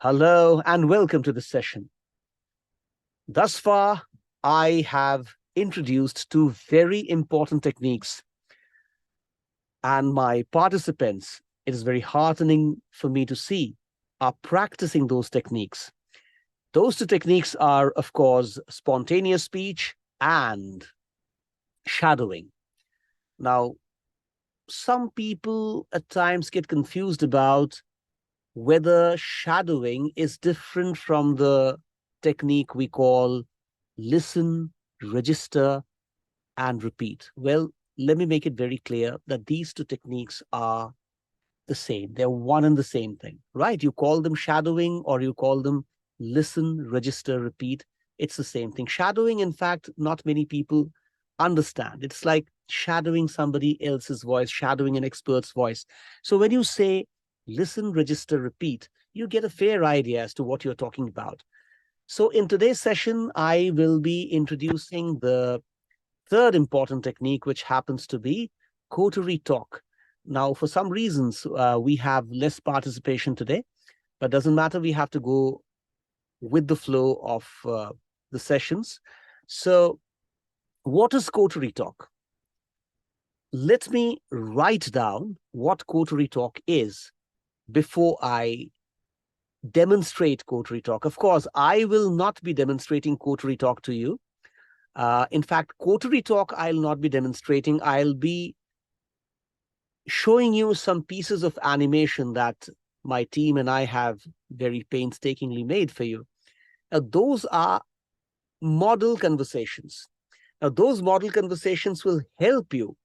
Hello and welcome to the session. Thus far, I have introduced two very important techniques, and my participants, it is very heartening for me to see, are practicing those techniques. Those two techniques are, of course, spontaneous speech and shadowing. Now, some people at times get confused about whether shadowing is different from the technique we call listen, register, and repeat. Well, let me make it very clear that these two techniques are the same. They're one and the same thing, right? You call them shadowing or you call them listen, register, repeat. It's the same thing. Shadowing, in fact, not many people understand. It's like shadowing somebody else's voice, shadowing an expert's voice. So when you say listen, register, repeat, you get a fair idea as to what you're talking about. So in today's session, I will be introducing the third important technique, which happens to be Coterie Talk. Now, for some reasons, we have less participation today, but doesn't matter. We have to go with the flow of the sessions. So what is Coterie Talk? Let me write down what Coterie Talk is before I demonstrate Coterie Talk. Of course, I will not be demonstrating Coterie Talk to you. In fact, Coterie Talk, I'll not be demonstrating. I'll be showing you some pieces of animation that my team and I have very painstakingly made for you. Now, those are model conversations. Now, those model conversations will help you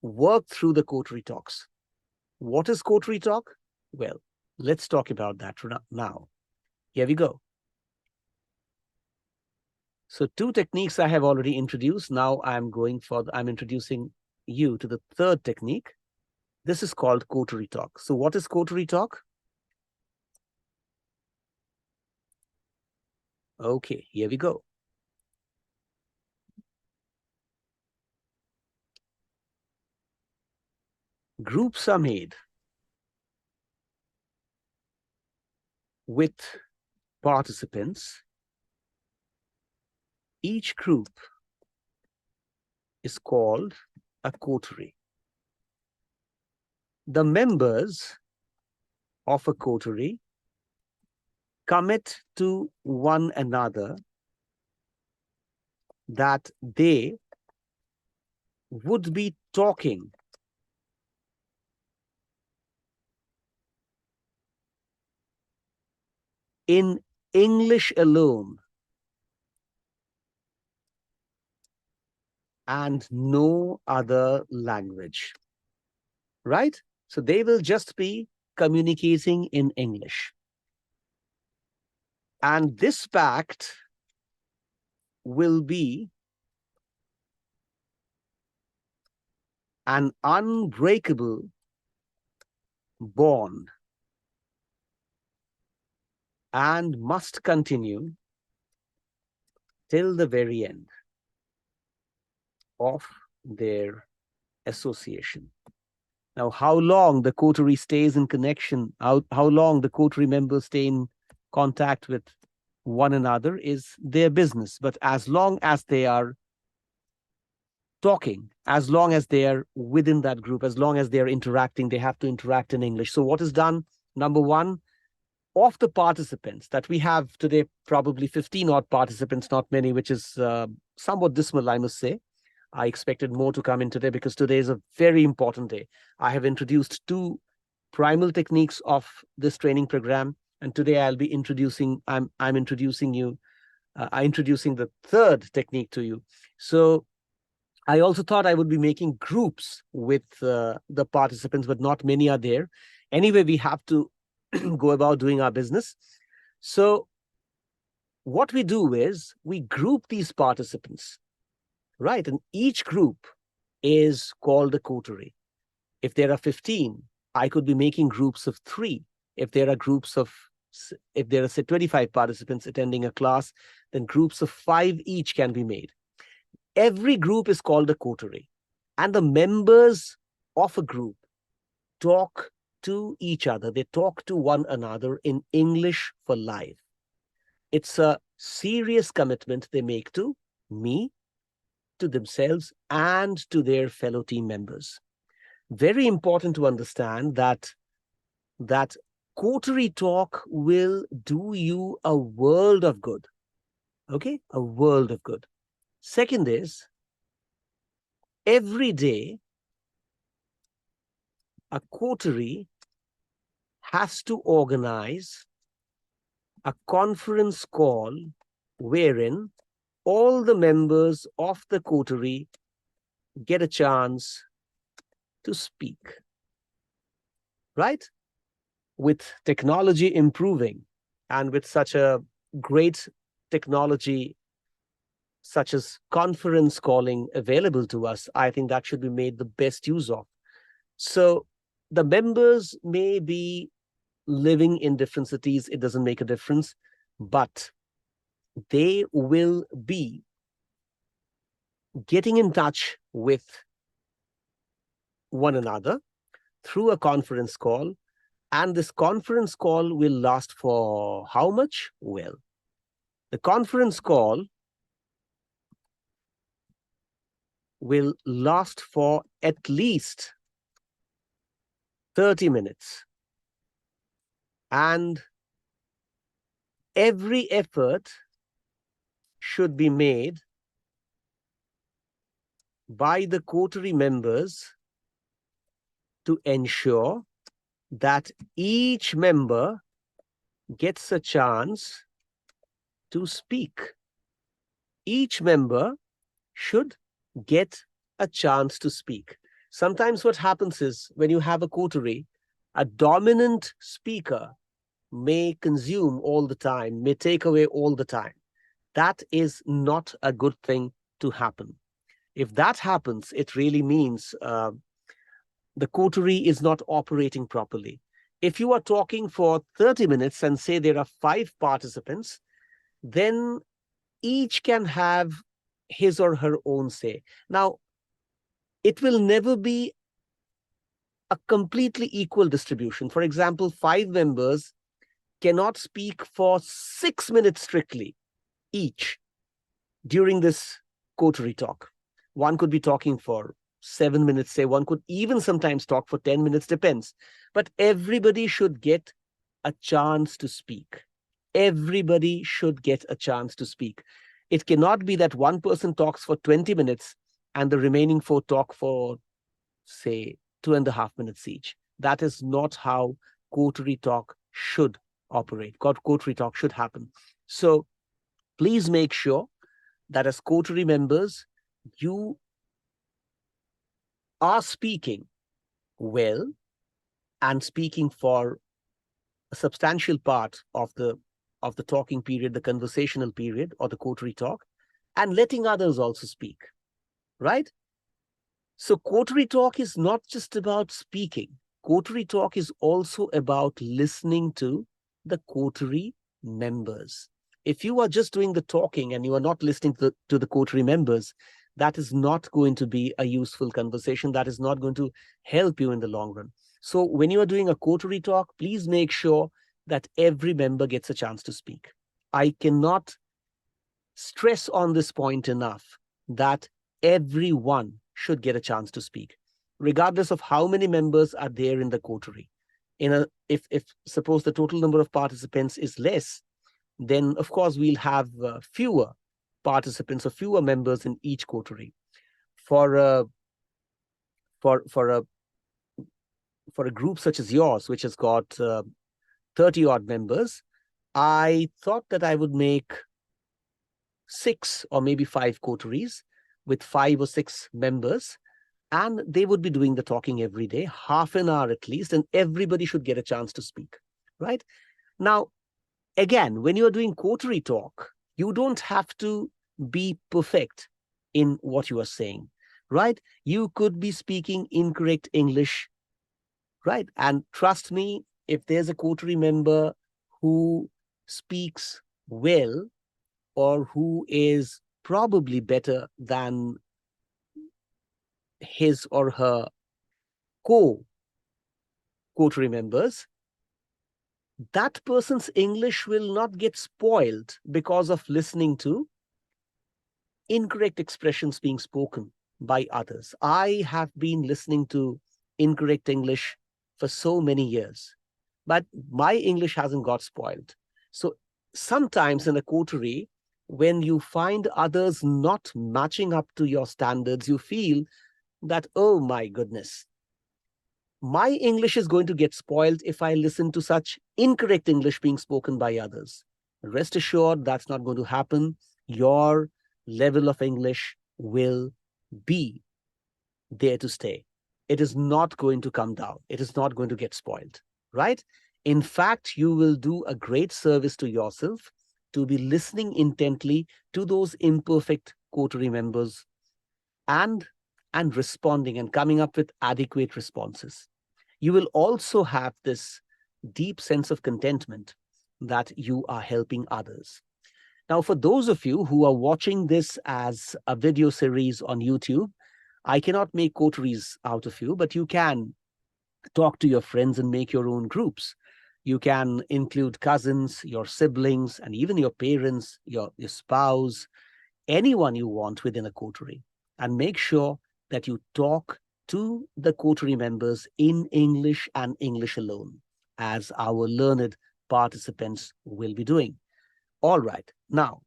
work through the Coterie Talks. What is Coterie Talk? Well, let's talk about that now. Here we go. So two techniques I have already introduced. Now I'm introducing you to the third technique. This is called Coterie Talk. So what is Coterie Talk? Okay, here we go. Groups are made with participants. Each group is called a coterie. The members of a coterie commit to one another that they would be talking in English alone and no other language, right? So they will just be communicating in English. And this pact will be an unbreakable bond and must continue till the very end of their association. Now, how long the coterie stays in connection, how long the coterie members stay in contact with one another is their business. But as long as they are talking, as long as they are within that group, as long as they are interacting, they have to interact in English. So what is done? Number one, of the participants that we have today, probably 15 odd participants, not many, which is somewhat dismal, I must say. I expected more to come in today because today is a very important day. I have introduced two primal techniques of this training program, and today I'm introducing the third technique to you. So I also thought I would be making groups with the participants, but not many are there. Anyway, we have to go about doing our business. So what we do is we group these participants, right? And each group is called a coterie. If there are 15, I could be making groups of 3. If there are, say, 25 participants attending a class, then groups of 5 each can be made. Every group is called a coterie. And the members of a group talk to each other. They talk to one another in English for life. It's a serious commitment they make to me, to themselves, and to their fellow team members. Very important to understand that Coterie Talk will do you a world of good. Okay? A world of good. Second is, every day, a coterie has to organize a conference call wherein all the members of the coterie get a chance to speak. Right? With technology improving and with such a great technology such as conference calling available to us, I think that should be made the best use of. So the members may be living in different cities, it doesn't make a difference, but they will be getting in touch with one another through a conference call. And this conference call will last for how much? Well, the conference call will last for at least 30 minutes. And every effort should be made by the coterie members to ensure that each member gets a chance to speak. Each member should get a chance to speak. Sometimes what happens is, when you have a coterie, a dominant speaker may consume all the time, may take away all the time. That is not a good thing to happen. If that happens, it really means the coterie is not operating properly. If you are talking for 30 minutes and say there are 5 participants, then each can have his or her own say. Now, it will never be a completely equal distribution. For example, 5 members cannot speak for 6 minutes strictly each during this coterie talk. One could be talking for 7 minutes, say. One could even sometimes talk for 10 minutes, depends. But everybody should get a chance to speak. Everybody should get a chance to speak. It cannot be that one person talks for 20 minutes and the remaining 4 talk for, say, 2.5 minutes each. That is not how coterie talk should operate. Coterie talk should happen. So please make sure that as coterie members, you are speaking well and speaking for a substantial part of the talking period, the conversational period, or the coterie talk, and letting others also speak, right? So coterie talk is not just about speaking. Coterie talk is also about listening to the coterie members. If you are just doing the talking and you are not listening to the coterie members, that is not going to be a useful conversation. That is not going to help you in the long run. So when you are doing a coterie talk, please make sure that every member gets a chance to speak. I cannot stress on this point enough that everyone should get a chance to speak, regardless of how many members are there in the coterie. If suppose the total number of participants is less, then of course we'll have fewer participants or fewer members in each coterie. For a group such as yours, which has got 30 odd members, I thought that I would make 6 or maybe 5 coteries with 5 or 6 members, and they would be doing the talking every day, half an hour at least, and everybody should get a chance to speak, right? Now, again, when you're doing coterie talk, you don't have to be perfect in what you are saying, right? You could be speaking incorrect English, right? And trust me, if there's a coterie member who speaks well or who is probably better than his or her co coterie members, that person's English will not get spoiled because of listening to incorrect expressions being spoken by others. I have been listening to incorrect English for so many years, but my English hasn't got spoiled. So sometimes in a coterie, when you find others not matching up to your standards, you feel that, oh my goodness, my English is going to get spoiled if I listen to such incorrect English being spoken by others. Rest assured, that's not going to happen. Your level of English will be there to stay. It is not going to come down. It is not going to get spoiled, right? In fact, you will do a great service to yourself to be listening intently to those imperfect coterie members and responding and coming up with adequate responses. You will also have this deep sense of contentment that you are helping others. Now, for those of you who are watching this as a video series on YouTube, I cannot make coteries out of you, but you can talk to your friends and make your own groups. You can include cousins, your siblings, and even your parents, your spouse, anyone you want within a coterie, and make sure that you talk to the coterie members in English and English alone, as our learned participants will be doing. All right, now,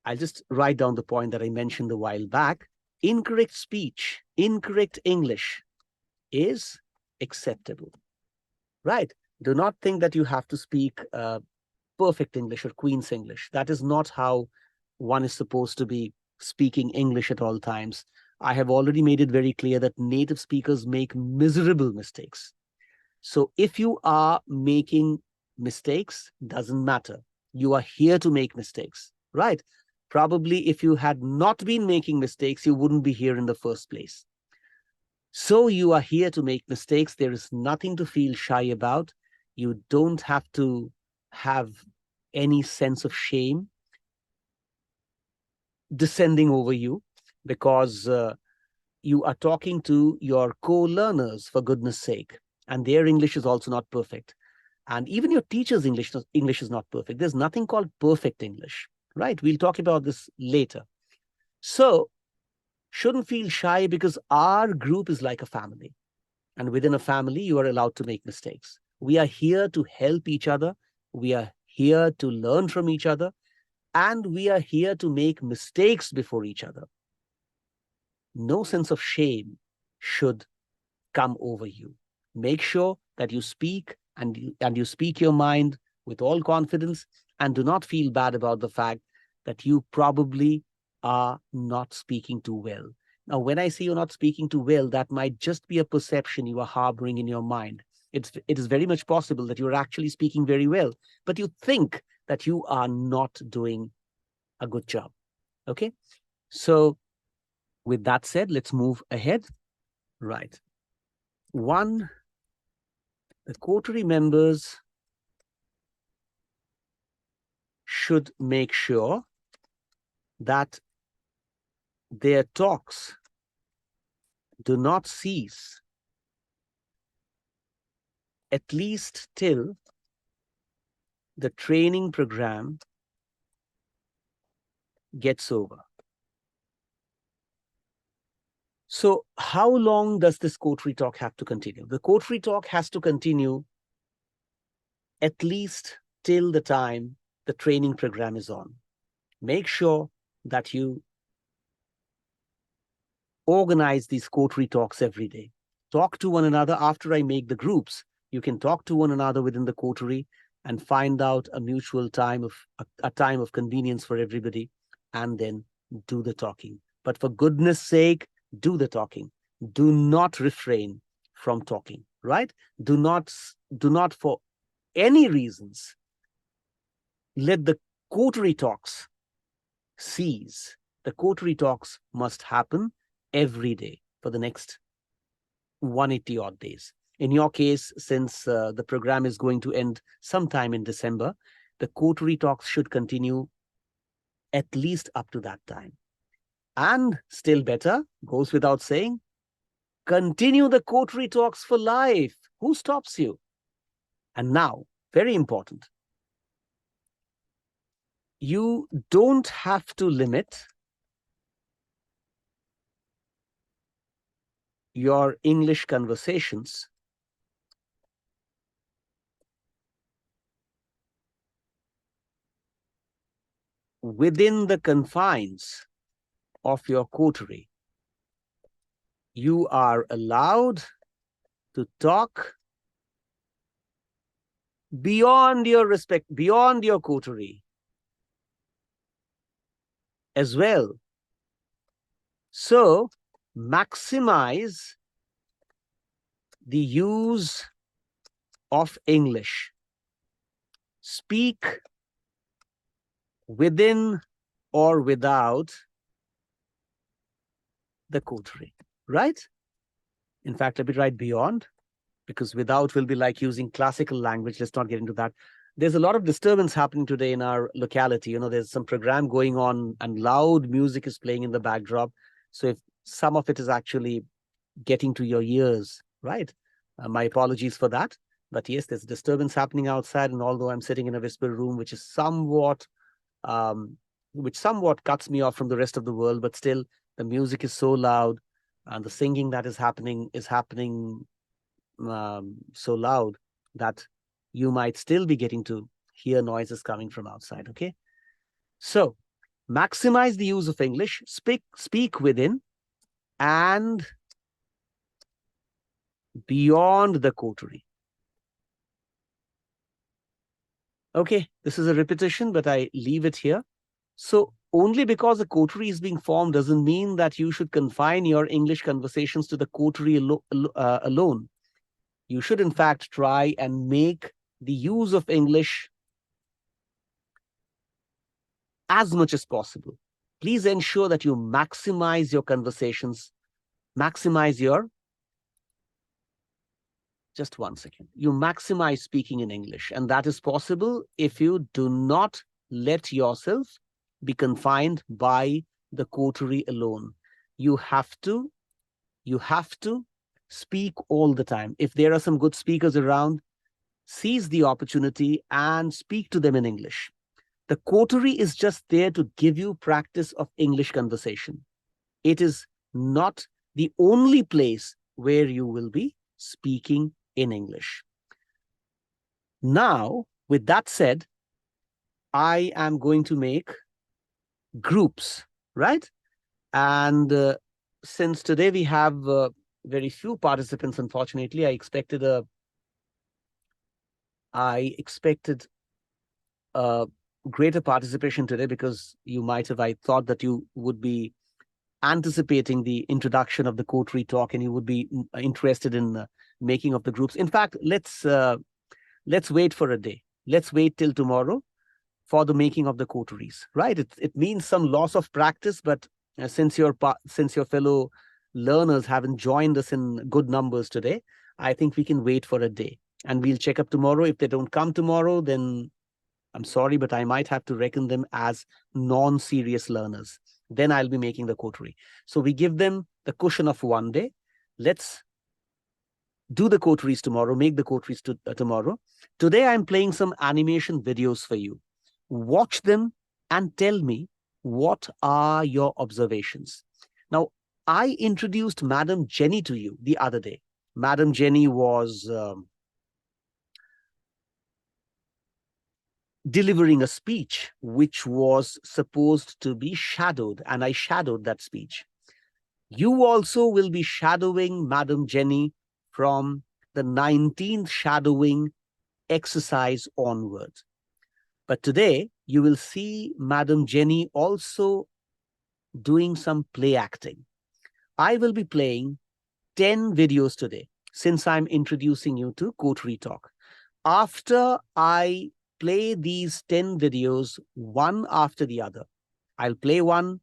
I'll just write down the point that I mentioned a while back. Incorrect speech, incorrect English is acceptable, right? Do not think that you have to speak perfect English or Queen's English. That is not how one is supposed to be speaking English at all times. I have already made it very clear that native speakers make miserable mistakes. So if you are making mistakes, doesn't matter. You are here to make mistakes, right? Probably if you had not been making mistakes, you wouldn't be here in the first place. So you are here to make mistakes. There is nothing to feel shy about. You don't have to have any sense of shame descending over you, because you are talking to your co-learners, for goodness sake, and their English is also not perfect. And even your teacher's English is not perfect. There's nothing called perfect English, right? We'll talk about this later. So shouldn't feel shy, because our group is like a family. And within a family, you are allowed to make mistakes. We are here to help each other. We are here to learn from each other. And we are here to make mistakes before each other. No sense of shame should come over you. Make sure that you speak and you speak your mind with all confidence, and do not feel bad about the fact that you probably are not speaking too well. Now, when I say you're not speaking too well, that might just be a perception you are harboring in your mind. It is very much possible that you're actually speaking very well, but you think that you are not doing a good job. Okay? So with that said, let's move ahead. Right. One, the coterie members should make sure that their talks do not cease at least till the training program gets over. So how long does this coterie talk have to continue? The coterie talk has to continue at least till the time the training program is on. Make sure that you organize these coterie talks every day. Talk to one another. After I make the groups, you can talk to one another within the coterie and find out a mutual time of a time of convenience for everybody, and then do the talking. But for goodness sake, do the talking. Do not refrain from talking, right? Do not for any reasons let the coterie talks cease. The coterie talks must happen every day for the next 180 odd days. In your case, since the program is going to end sometime in December, the coterie talks should continue at least up to that time. And still better, goes without saying, continue the coterie talks for life. Who stops you? And now, very important, you don't have to limit your English conversations within the confines of your coterie. You are allowed to talk beyond your coterie as well. So maximize the use of English. Speak within or without the coterie, right? In fact, let me write beyond, because without will be like using classical language. Let's not get into that. There's a lot of disturbance happening today in our locality. There's some program going on and loud music is playing in the backdrop. So if some of it is actually getting to your ears, right? My apologies for that. But yes, there's disturbance happening outside. And although I'm sitting in a whisper room, which somewhat cuts me off from the rest of the world, but still the music is so loud and the singing that is happening so loud that you might still be getting to hear noises coming from outside, okay? So maximize the use of English, speak within and beyond the coterie. Okay, this is a repetition, but I leave it here. So only because a coterie is being formed doesn't mean that you should confine your English conversations to the coterie alone. You should, in fact, try and make the use of English as much as possible. Please ensure that you maximize your conversations, just one second. You maximize speaking in English, and that is possible if you do not let yourself be confined by the coterie alone. You have to speak all the time. If there are some good speakers around, seize the opportunity and speak to them in English. The coterie is just there to give you practice of English conversation. It is not the only place where you will be speaking in English. Now, with that said, I am going to make groups, right? And since today we have very few participants, unfortunately, I expected greater participation today, because I thought that you would be anticipating the introduction of the Coterie Talk and you would be interested in making of the groups. In fact, let's wait for a day. Let's wait till tomorrow for the making of the coteries, right? It means some loss of practice, but since your fellow learners haven't joined us in good numbers today, I think we can wait for a day and we'll check up tomorrow. If they don't come tomorrow, then I'm sorry, but I might have to reckon them as non-serious learners. Then I'll be making the coterie. So we give them the cushion of one day. Let's do the coteries tomorrow, make the coteries tomorrow. Today, I'm playing some animation videos for you. Watch them and tell me what are your observations. Now, I introduced Madam Jenny to you the other day. Madam Jenny was delivering a speech which was supposed to be shadowed, and I shadowed that speech. You also will be shadowing Madam Jenny from the 19th shadowing exercise onwards. But today, you will see Madam Jenny also doing some play acting. I will be playing 10 videos today, since I'm introducing you to Coterie Talk. After I play these 10 videos, one after the other, I'll play one,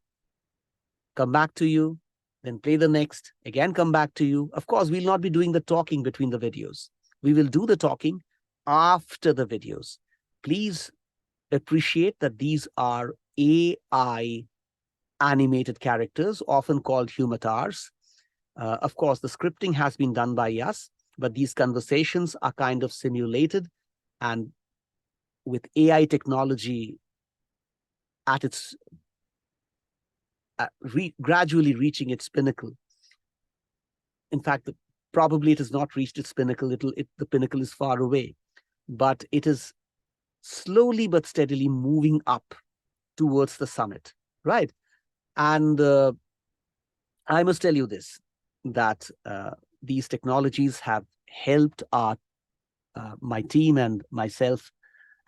come back to you, then play the next, again come back to you. Of course, we'll not be doing the talking between the videos. We will do the talking after the videos. Please appreciate that these are AI animated characters, often called humatars. Of course, the scripting has been done by us. but these conversations are kind of simulated, and with AI technology at its gradually reaching its pinnacle. In fact, probably it has not reached its pinnacle. The pinnacle is far away, but it is slowly but steadily moving up towards the summit, right? And I must tell you this, that these technologies have helped my team and myself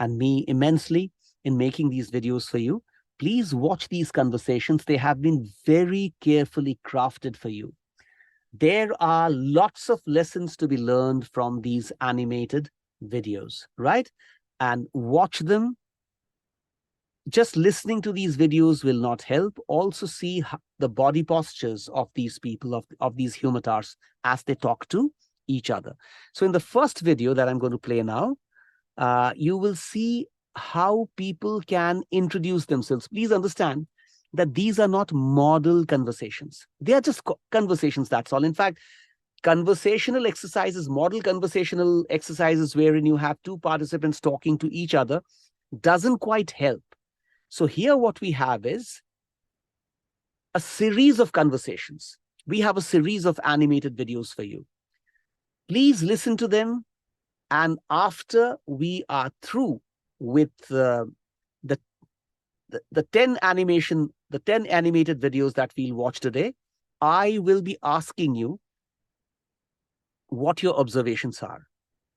and me immensely in making these videos for you. Please watch these conversations. They have been very carefully crafted for you. There are lots of lessons to be learned from these animated videos, right? And watch them. Just listening to these videos will not help. Also see the body postures of these people, of these humatars, as they talk to each other. So in the first video that I'm going to play now, you will see how people can introduce themselves. Please understand that these are not model conversations. They are just conversations, that's all. In fact, conversational exercises, model conversational exercises wherein you have two participants talking to each other, doesn't quite help. So here what we have is a series of conversations. We have a series of animated videos for you. Please listen to them. And after we are through with the 10 animated videos that we'll watch today, I will be asking you what your observations are.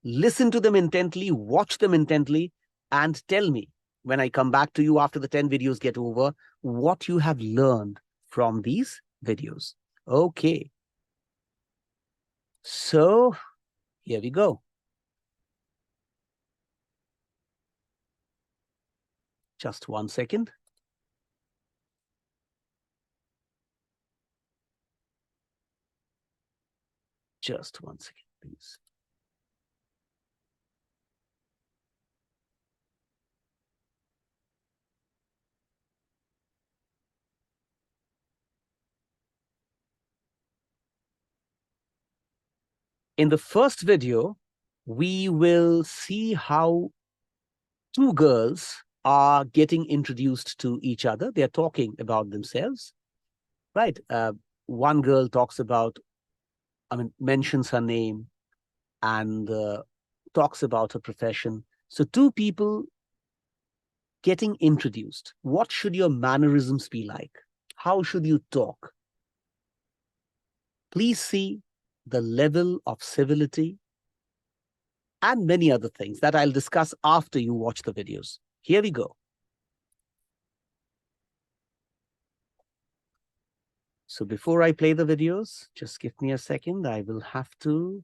Listen to them intently, watch them intently, and tell me, when I come back to you after the 10 videos get over, what you have learned from these videos. Okay. So here we go. Just 1 second. Just 1 second, please. In the first video, we will see how two girls are getting introduced to each other. They're talking about themselves, right? One girl talks about, mentions her name and talks about her profession. So two people getting introduced. What should your mannerisms be like? How should you talk? Please see the level of civility and many other things that I'll discuss after you watch the videos. Here we go. So before I play the videos, just give me a second. I will have to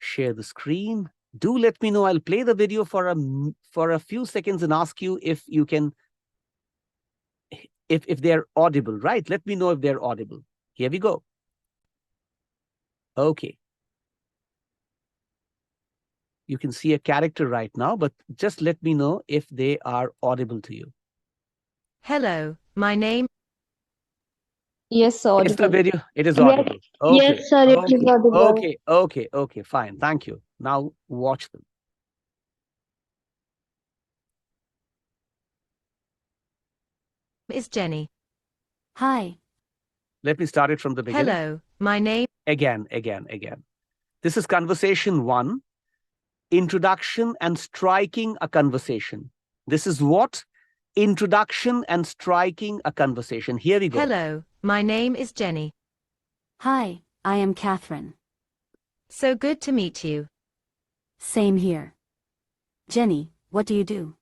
share the screen. Do let me know. I'll play the video for a few seconds and ask you if you can, if they're audible, right? Let me know if they're audible. Here we go. Okay. You can see a character right now, but just let me know if they are audible to you. Hello, my name. Yes, audible. It's the video. It is Yes. audible. Okay. Yes, sir, it is audible. Okay. Fine. Thank you. Now watch them. Is Jenny. Hi. Let me start it from the beginning. Hello, my name. Again. This is conversation 1. Introduction and striking a conversation. This is what? Introduction and striking a conversation. Here we go. Hello, my name is Jenny. Hi, I am Catherine. So good to meet you. Same here. Jenny, what do you do?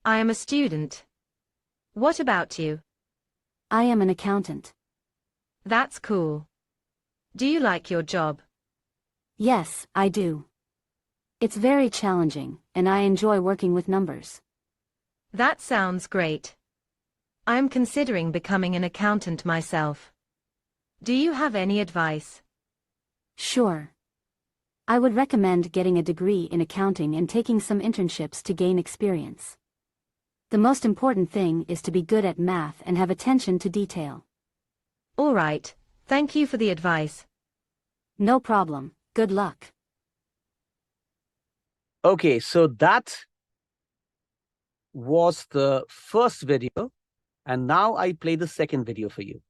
I am a student. What about you? I am an accountant. That's cool. Do you like your job? Yes, I do. It's very challenging, and I enjoy working with numbers. That sounds great. I'm considering becoming an accountant myself. Do you have any advice? Sure. I would recommend getting a degree in accounting and taking some internships to gain experience. The most important thing is to be good at math and have attention to detail. All right, thank you for the advice. No problem. Good luck. Okay, so that was the first video, and now I play the second video for you.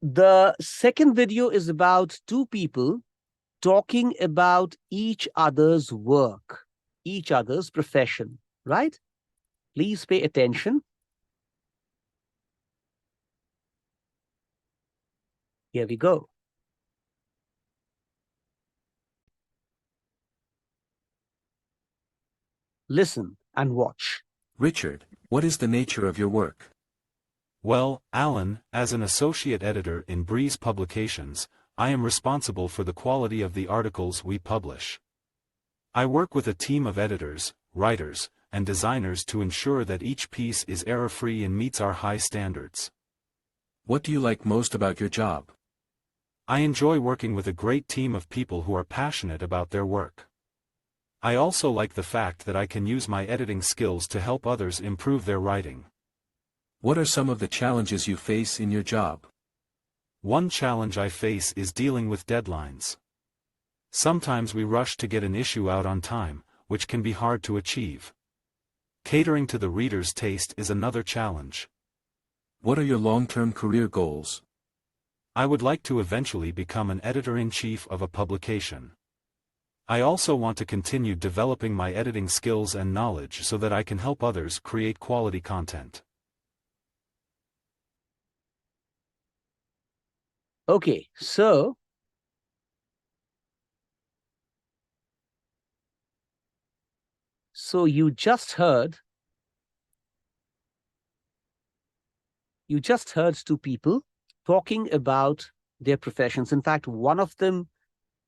The second video is about two people talking about each other's work, each other's profession, right? Please pay attention. Here we go. Listen and watch. Richard, what is the nature of your work? Well, Alan, as an associate editor in Breeze Publications, I am responsible for the quality of the articles we publish. I work with a team of editors, writers, and designers to ensure that each piece is error-free and meets our high standards. What do you like most about your job? I enjoy working with a great team of people who are passionate about their work. I also like the fact that I can use my editing skills to help others improve their writing. What are some of the challenges you face in your job? One challenge I face is dealing with deadlines. Sometimes we rush to get an issue out on time, which can be hard to achieve. Catering to the reader's taste is another challenge. What are your long-term career goals? I would like to eventually become an editor-in-chief of a publication. I also want to continue developing my editing skills and knowledge so that I can help others create quality content. Okay, so you just heard two people talking about their professions. In fact, one of them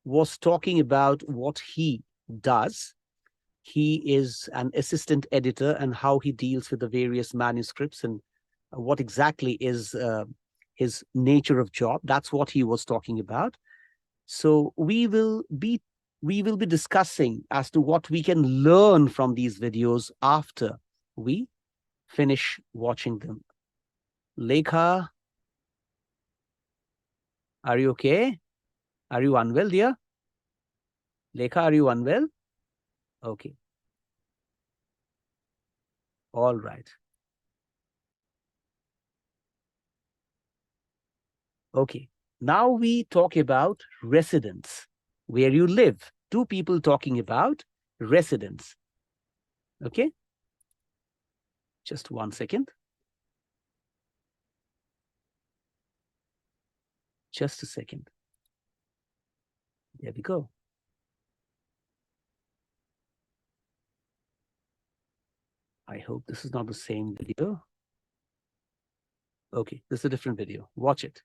was talking about what he does. He is an assistant editor and how he deals with the various manuscripts and what exactly is his nature of job. That's what he was talking about. So we will be discussing as to what we can learn from these videos after we finish watching them. Lekha, are you okay? Are you unwell, dear? Lekha, are you unwell? Okay. All right. Okay. Now we talk about residence, where you live. Two people talking about residence. Okay. Just 1 second. Just a second. There we go. I hope this is not the same video. Okay, this is a different video. Watch it.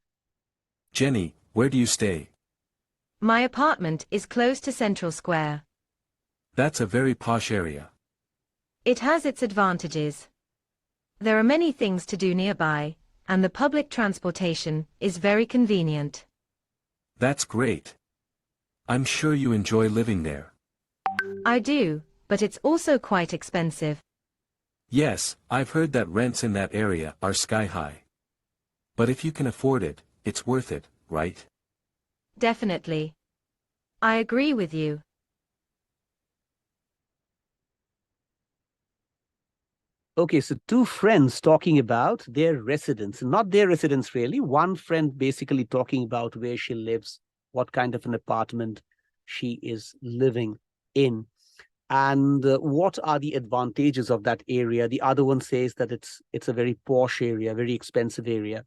Jenny, where do you stay? My apartment is close to Central Square. That's a very posh area. It has its advantages. There are many things to do nearby, and the public transportation is very convenient. That's great. I'm sure you enjoy living there. I do, but it's also quite expensive. Yes, I've heard that rents in that area are sky high. But if you can afford it, it's worth it, right? Definitely. I agree with you. Okay, so two friends talking about their residence, not their residence really. One friend basically talking about where she lives, what kind of an apartment she is living in, and what are the advantages of that area. The other one says that it's a very posh area, very expensive area.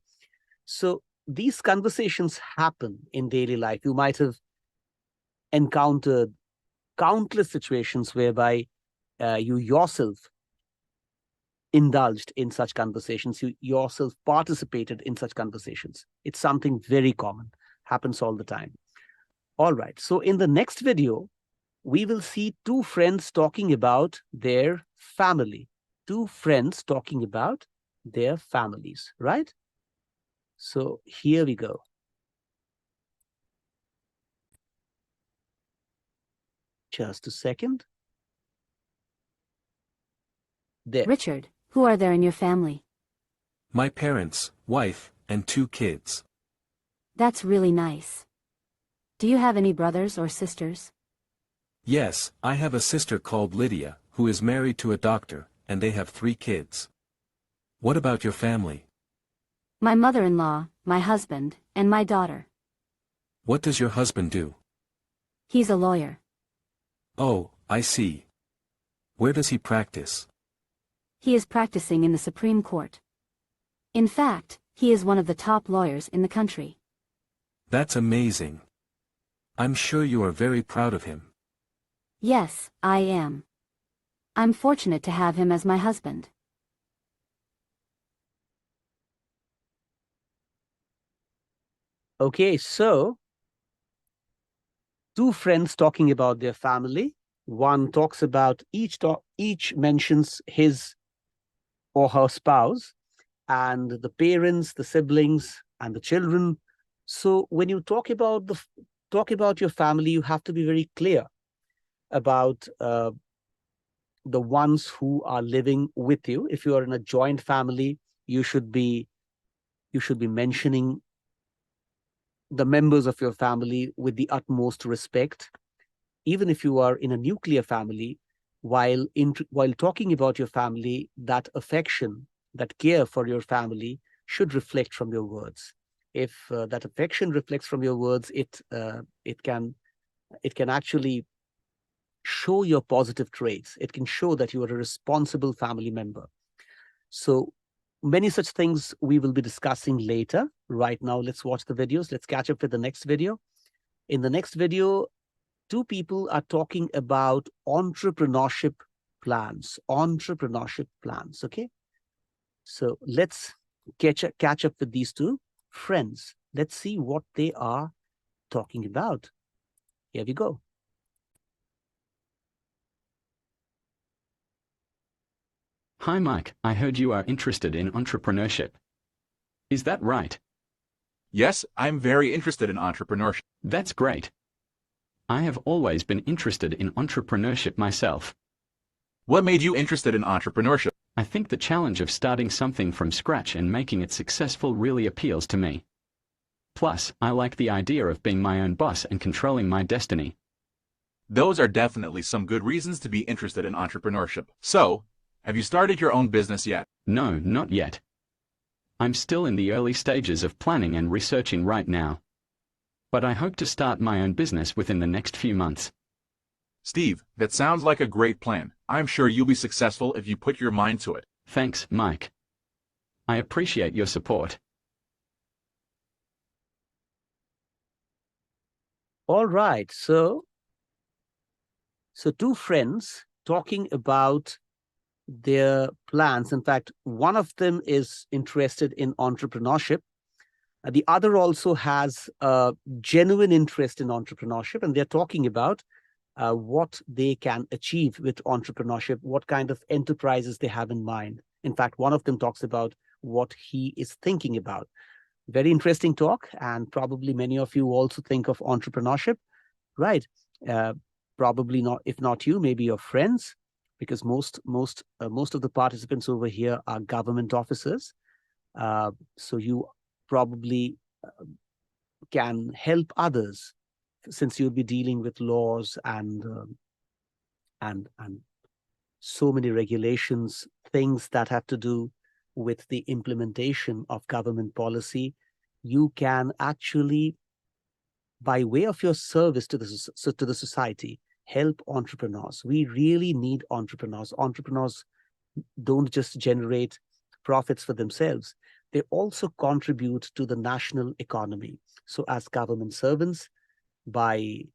So these conversations happen in daily life. You might have encountered countless situations whereby you yourself indulged in such conversations, you yourself participated in such conversations. It's something very common, happens all the time. All right, so in the next video, we will see two friends talking about their family. Two friends talking about their families, right? So here we go. Just a second. There. Richard, who are there in your family? My parents, wife, and 2 kids. That's really nice. Do you have any brothers or sisters? Yes, I have a sister called Lydia, who is married to a doctor, and they have 3 kids. What about your family? My mother-in-law, my husband, and my daughter. What does your husband do? He's a lawyer. Oh, I see. Where does he practice? He is practicing in the Supreme Court. In fact, he is one of the top lawyers in the country. That's amazing. I'm sure you are very proud of him. Yes, I am. I'm fortunate to have him as my husband. Okay, so 2 friends talking about their family. One talks about each mentions his or her spouse, and the parents, the siblings, and the children. So when you talk about your family, you have to be very clear about the ones who are living with you. If you are in a joint family, you should be mentioning the members of your family with the utmost respect. Even if you are in a nuclear family, while talking about your family, that affection, that care for your family should reflect from your words. If that affection reflects from your words, it can actually show your positive traits. It can show that you are a responsible family member. So many such things we will be discussing later. Right now, let's watch the videos. Let's catch up with the next video. In the next video, 2 people are talking about entrepreneurship plans. Okay? So let's catch up with these 2 friends. Let's see what they are talking about. Here we go. Hi Mike, I heard you are interested in entrepreneurship. Is that right? Yes, I'm very interested in entrepreneurship. That's great. I have always been interested in entrepreneurship myself. What made you interested in entrepreneurship? I think the challenge of starting something from scratch and making it successful really appeals to me. Plus, I like the idea of being my own boss and controlling my destiny. Those are definitely some good reasons to be interested in entrepreneurship. So, have you started your own business yet? No, not yet. I'm still in the early stages of planning and researching right now. But I hope to start my own business within the next few months. Steve, that sounds like a great plan. I'm sure you'll be successful if you put your mind to it. Thanks, Mike. I appreciate your support. All right, so 2 friends talking about their plans. In fact, one of them is interested in entrepreneurship. The other also has a genuine interest in entrepreneurship, and they're talking about what they can achieve with entrepreneurship, what kind of enterprises they have in mind. In fact, one of them talks about what he is thinking about. Very interesting talk, and probably many of you also think of entrepreneurship, right? Probably not, if not you, maybe your friends, because most of the participants over here are government officers. So you probably can help others, since you'll be dealing with laws and so many regulations, things that have to do with the implementation of government policy. You can actually, by way of your service to the society, help entrepreneurs. We really need entrepreneurs. Entrepreneurs don't just generate profits for themselves. They also contribute to the national economy. So as government servants, by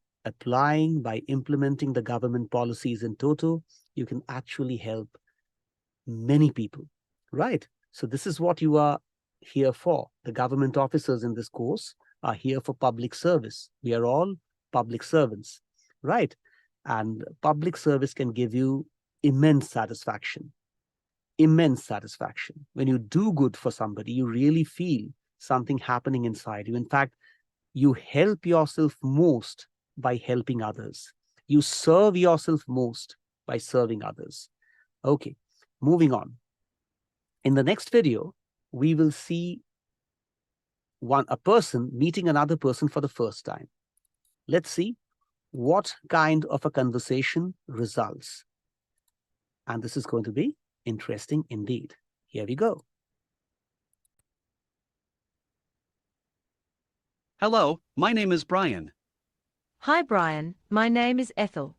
implementing the government policies in toto, you can actually help many people, right? So this is what you are here for. The government officers in this course are here for public service. We are all public servants, right? And public service can give you immense satisfaction. Immense satisfaction. When you do good for somebody, you really feel something happening inside you. In fact, you help yourself most by helping others. You serve yourself most by serving others. Okay, moving on. In the next video, we will see a person meeting another person for the first time. Let's see what kind of a conversation results. And this is going to be interesting indeed. Here we go. Hello, my name is Brian. Hi, Brian. My name is Ethel.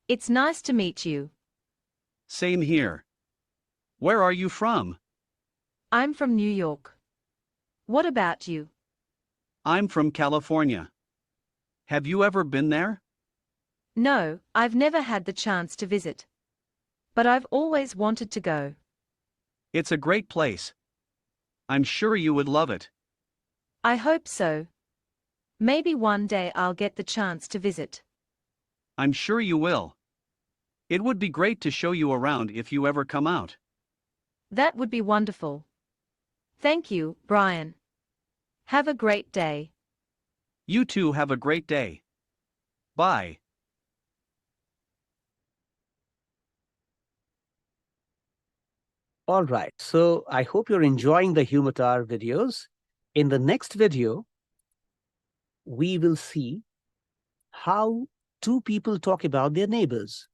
It's nice to meet you. Same here. Where are you from? I'm from New York. What about you? I'm from California. Have you ever been there? No, I've never had the chance to visit. But I've always wanted to go. It's a great place. I'm sure you would love it. I hope so. Maybe one day I'll get the chance to visit. I'm sure you will. It would be great to show you around if you ever come out. That would be wonderful. Thank you, Brian. Have a great day. You too have a great day. Bye. All right, so I hope you're enjoying the Humatar videos. In the next video, we will see how two people talk about their neighbors.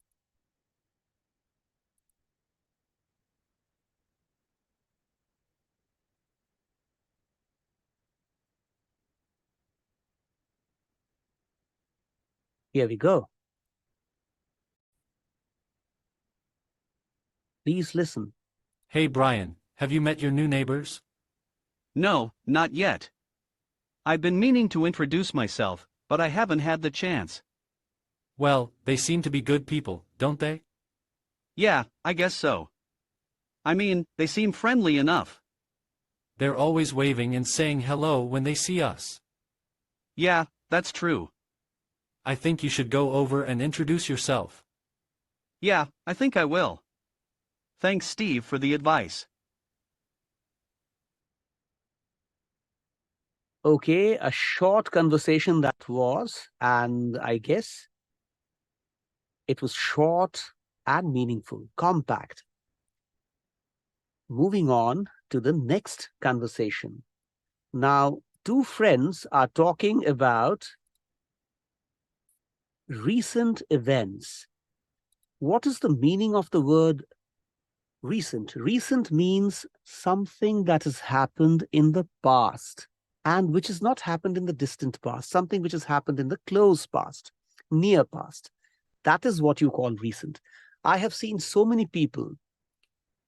Here we go. Please listen. Hey Brian, have you met your new neighbors? No, not yet. I've been meaning to introduce myself, but I haven't had the chance. Well, they seem to be good people, don't they? Yeah, I guess so. I mean, they seem friendly enough. They're always waving and saying hello when they see us. Yeah, that's true. I think you should go over and introduce yourself. Yeah, I think I will. Thanks, Steve, for the advice. Okay, a short conversation that was, and I guess it was short and meaningful, compact. Moving on to the next conversation. Now, two friends are talking about recent events. What is the meaning of the word recent? Recent means something that has happened in the past and which has not happened in the distant past, something which has happened in the close past, near past. That is what you call recent. I have seen so many people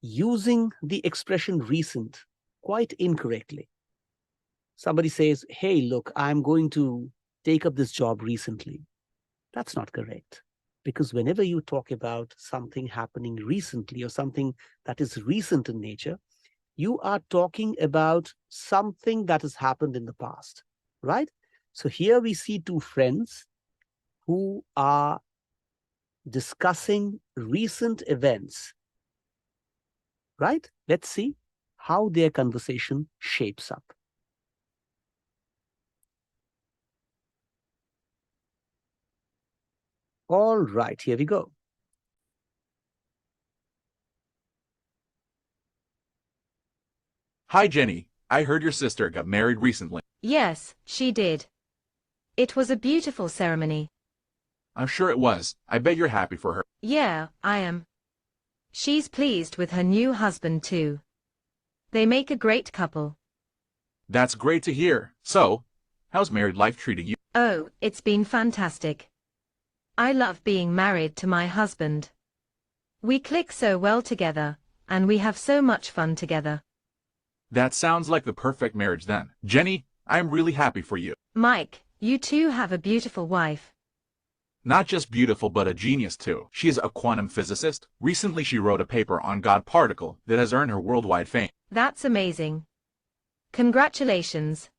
using the expression recent quite incorrectly. Somebody says, hey, look, I'm going to take up this job recently. That's not correct. Because whenever you talk about something happening recently or something that is recent in nature, you are talking about something that has happened in the past, right? So here we see two friends who are discussing recent events, right? Let's see how their conversation shapes up. All right, here we go. Hi, Jenny. I heard your sister got married recently. Yes, she did. It was a beautiful ceremony. I'm sure it was. I bet you're happy for her. Yeah, I am. She's pleased with her new husband too. They make a great couple. That's great to hear. So, how's married life treating you? Oh, it's been fantastic. I love being married to my husband. We click so well together, and we have so much fun together. That sounds like the perfect marriage then. Jenny, I'm really happy for you. Mike, you too have a beautiful wife. Not just beautiful, but a genius too. She is a quantum physicist. Recently she wrote a paper on God particle that has earned her worldwide fame. That's amazing. Congratulations.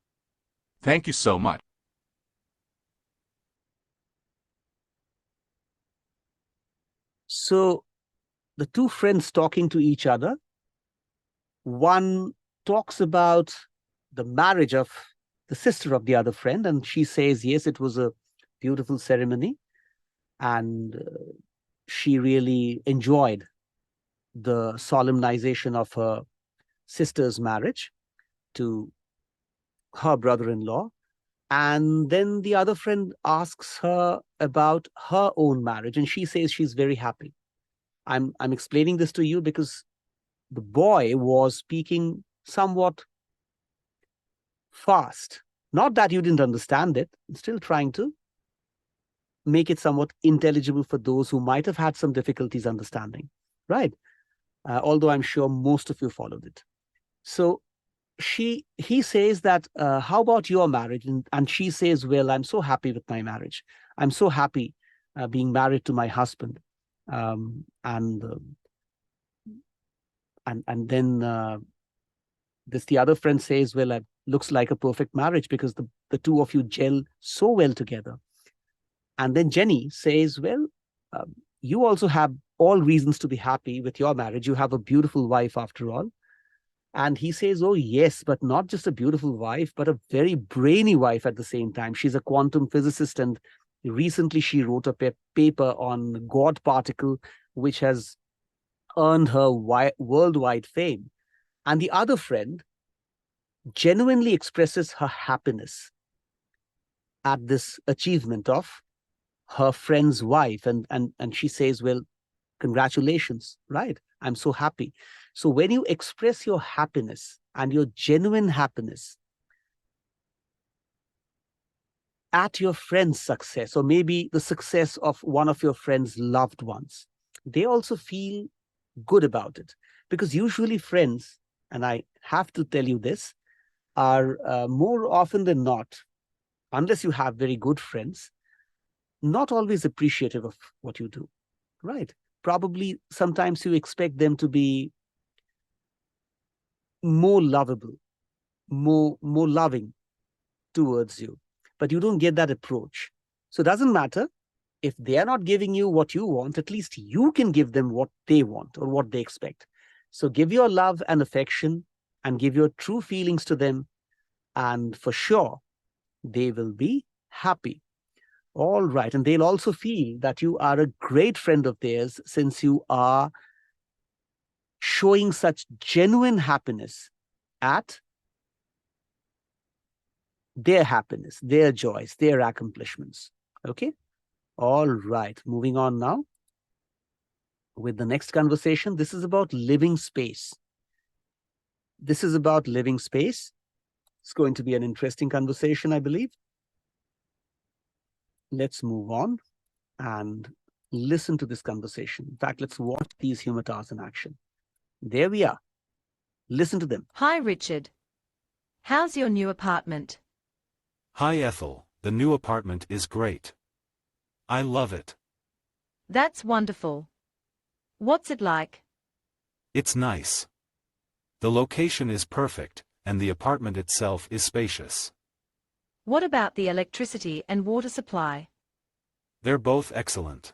Thank you so much. So the two friends talking to each other, one talks about the marriage of the sister of the other friend, and she says, yes, it was a beautiful ceremony, and she really enjoyed the solemnization of her sister's marriage to her brother-in-law. And then the other friend asks her about her own marriage, and she says she's very happy. I'm explaining this to you because the boy was speaking somewhat fast. Not that you didn't understand it, I'm still trying to make it somewhat intelligible for those who might have had some difficulties understanding, right? Although I'm sure most of you followed it. So he says that, how about your marriage? And she says, well, I'm so happy with my marriage. I'm so happy being married to my husband. And then the other friend says, well, it looks like a perfect marriage because the two of you gel so well together. And then Jenny says, well, you also have all reasons to be happy with your marriage. You have a beautiful wife after all. And he says, oh, yes, but not just a beautiful wife, but a very brainy wife at the same time. She's a quantum physicist, and recently she wrote a paper on God particle, which has earned her worldwide fame. And the other friend genuinely expresses her happiness at this achievement of her friend's wife. And she says, well, congratulations, right? I'm so happy. So when you express your happiness and your genuine happiness at your friend's success, or maybe the success of one of your friend's loved ones, they also feel good about it. Because usually friends, and I have to tell you this, are more often than not, unless you have very good friends, not always appreciative of what you do, right? Probably sometimes you expect them to be more lovable, more loving towards you, but you don't get that approach. So it doesn't matter if they are not giving you what you want, at least you can give them what they want or what they expect. So give your love and affection and give your true feelings to them, and for sure they will be happy. All right. And they'll also feel that you are a great friend of theirs, since you are showing such genuine happiness at their happiness, their joys, their accomplishments. Okay. All right. Moving on now with the next conversation. This is about living space. This is about living space. It's going to be an interesting conversation, I believe. Let's move on and listen to this conversation. In fact, let's watch these humatars in action. There we are. Listen to them. Hi, Richard. How's your new apartment? Hi Ethel, the new apartment is great. I love it. That's wonderful. What's it like? It's nice. The location is perfect, and the apartment itself is spacious. What about the electricity and water supply? They're both excellent.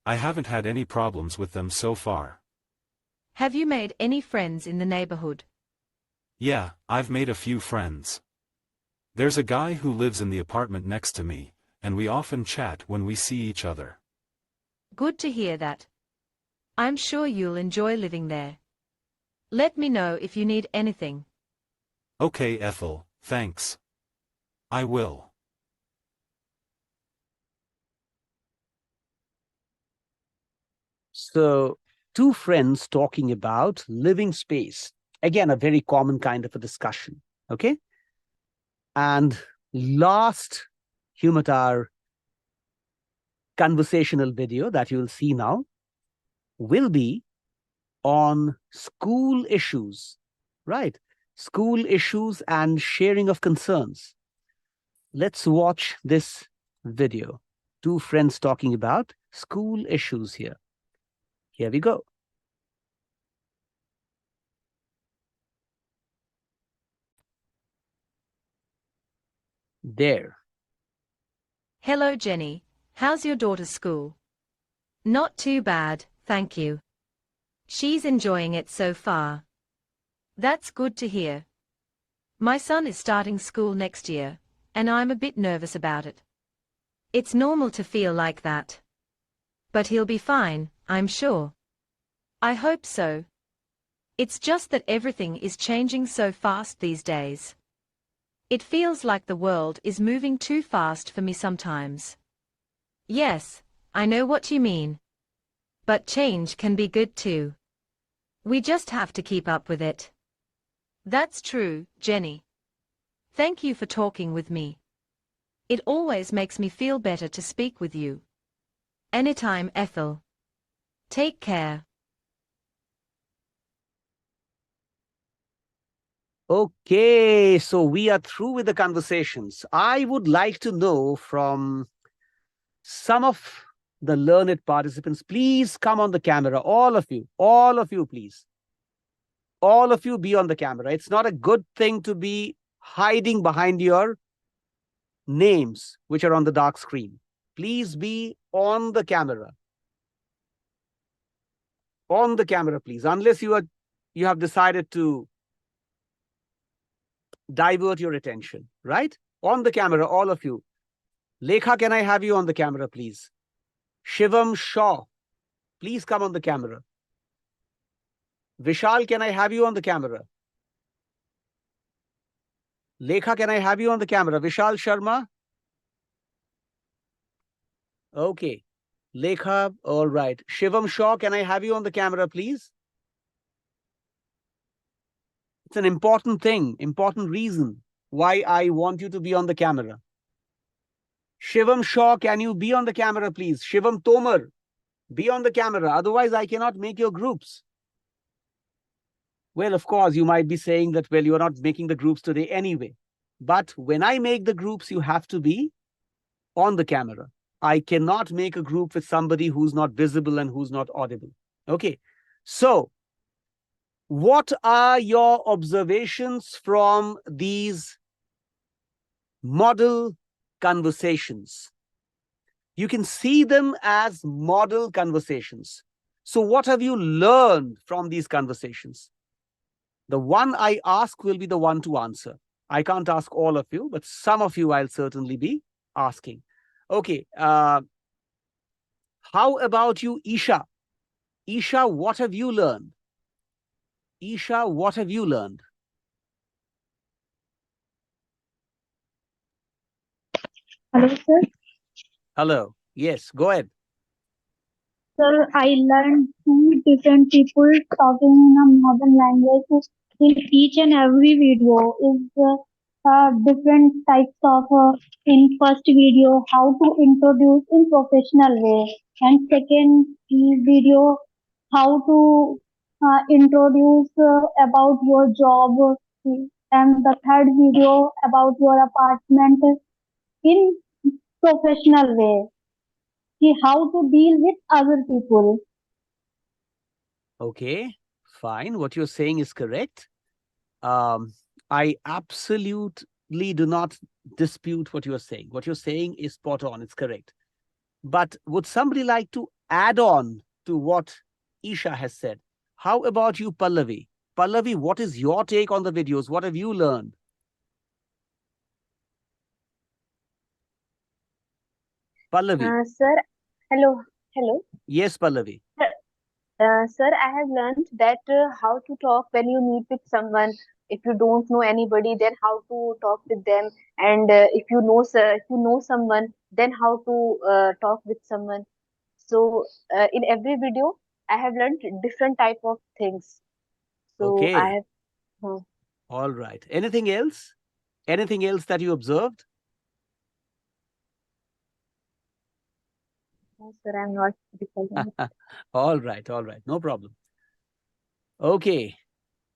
I haven't had any problems with them so far. Have you made any friends in the neighborhood? Yeah, I've made a few friends. There's a guy who lives in the apartment next to me, and we often chat when we see each other. Good to hear that. I'm sure you'll enjoy living there. Let me know if you need anything. Okay, Ethel, thanks. I will. So, two friends talking about living space. Again, a very common kind of a discussion. Okay. And last humatar conversational video that you'll see now will be on school issues, right? School issues and sharing of concerns. Let's watch this video. Two friends talking about school issues here. Here we go. There. Hello, Jenny. How's your daughter's school? Not too bad, thank you. She's enjoying it so far. That's good to hear. My son is starting school next year, and I'm a bit nervous about it. It's normal to feel like that. But he'll be fine, I'm sure. I hope so. It's just that everything is changing so fast these days. It feels like the world is moving too fast for me sometimes. Yes, I know what you mean. But change can be good too. We just have to keep up with it. That's true, Jenny. Thank you for talking with me. It always makes me feel better to speak with you. Anytime, Ethel. Take care. Okay, so we are through with the conversations. I would like to know from some of the learned participants, please come on the camera, all of you, please. All of you be on the camera. It's not a good thing to be hiding behind your names, which are on the dark screen. Please be on the camera. On the camera, please, unless you have decided to divert your attention, right? On the camera, all of you. Lekha, can I have you on the camera, please? Shivam Shaw, please come on the camera. Vishal, can I have you on the camera? Lekha, can I have you on the camera? Vishal Sharma? Okay. Lekha, all right. Shivam Shaw, can I have you on the camera, please? It's an important thing, important reason why I want you to be on the camera. Shivam Shaw, can you be on the camera, please? Shivam Tomar, be on the camera. Otherwise, I cannot make your groups. Well, of course, you might be saying that, well, you're not making the groups today anyway. But when I make the groups, you have to be on the camera. I cannot make a group with somebody who's not visible and who's not audible. Okay. So, what are your observations from these model conversations? You can see them as model conversations. So, what have you learned from these conversations? The one I ask will be the one to answer. I can't ask all of you, but some of you I'll certainly be asking. Okay. How about you, Isha? Isha, what have you learned? Isha, what have you learned? Hello, sir. Hello. Yes, go ahead. Sir, I learned two different people talking in a modern language in each and every video is different types of in first video how to introduce in professional way, and second video how to introduce about your job, and the third video about your apartment in professional way. How to deal with other people. Okay, fine. What you're saying is correct. I absolutely do not dispute what you're saying. What you're saying is spot on. It's correct. But would somebody like to add on to what Isha has said? How about you, Pallavi? Pallavi, what is your take on the videos? What have you learned? Pallavi. Sir, hello. Yes, Pallavi. Sir, I have learned that how to talk when you meet with someone. If you don't know anybody, then how to talk with them, and if you know someone, then how to talk with someone. So, in every video, I have learned different type of things. So I Okay. have, uh, All right. Anything else? Anything else that you observed? sir, I'm not recalling. All right. All right. No problem. Okay.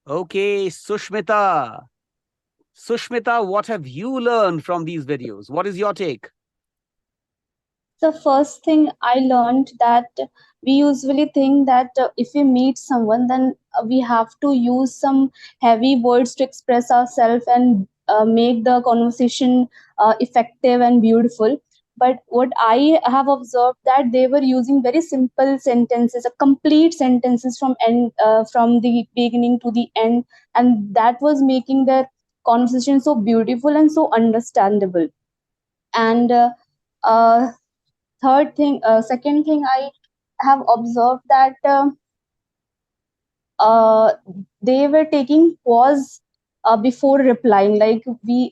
Okay, Sushmita. Sushmita, what have you learned from these videos? What is your take? The first thing I learned that we usually think that if we meet someone, then we have to use some heavy words to express ourselves and make the conversation effective and beautiful. But what I have observed that they were using very simple sentences, a complete sentences from the beginning to the end, and that was making their conversation so beautiful and so understandable. And uh, second thing I have observed that they were taking pause before replying. Like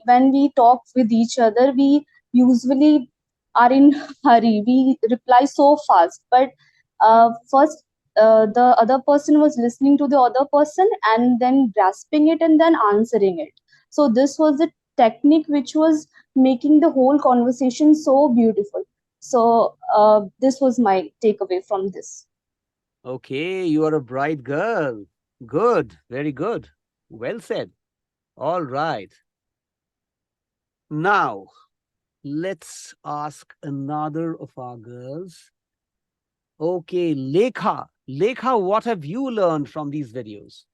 when we talk with each other, we usually are in hurry. We reply so fast, but first the other person was listening to the other person and then grasping it and then answering it. So this was the technique which was making the whole conversation so beautiful. So this was my takeaway from this. Okay, you are a bright girl. Good, very good. Well said. All right. Now, let's ask another of our girls. Okay, Lekha. Lekha, what have you learned from these videos?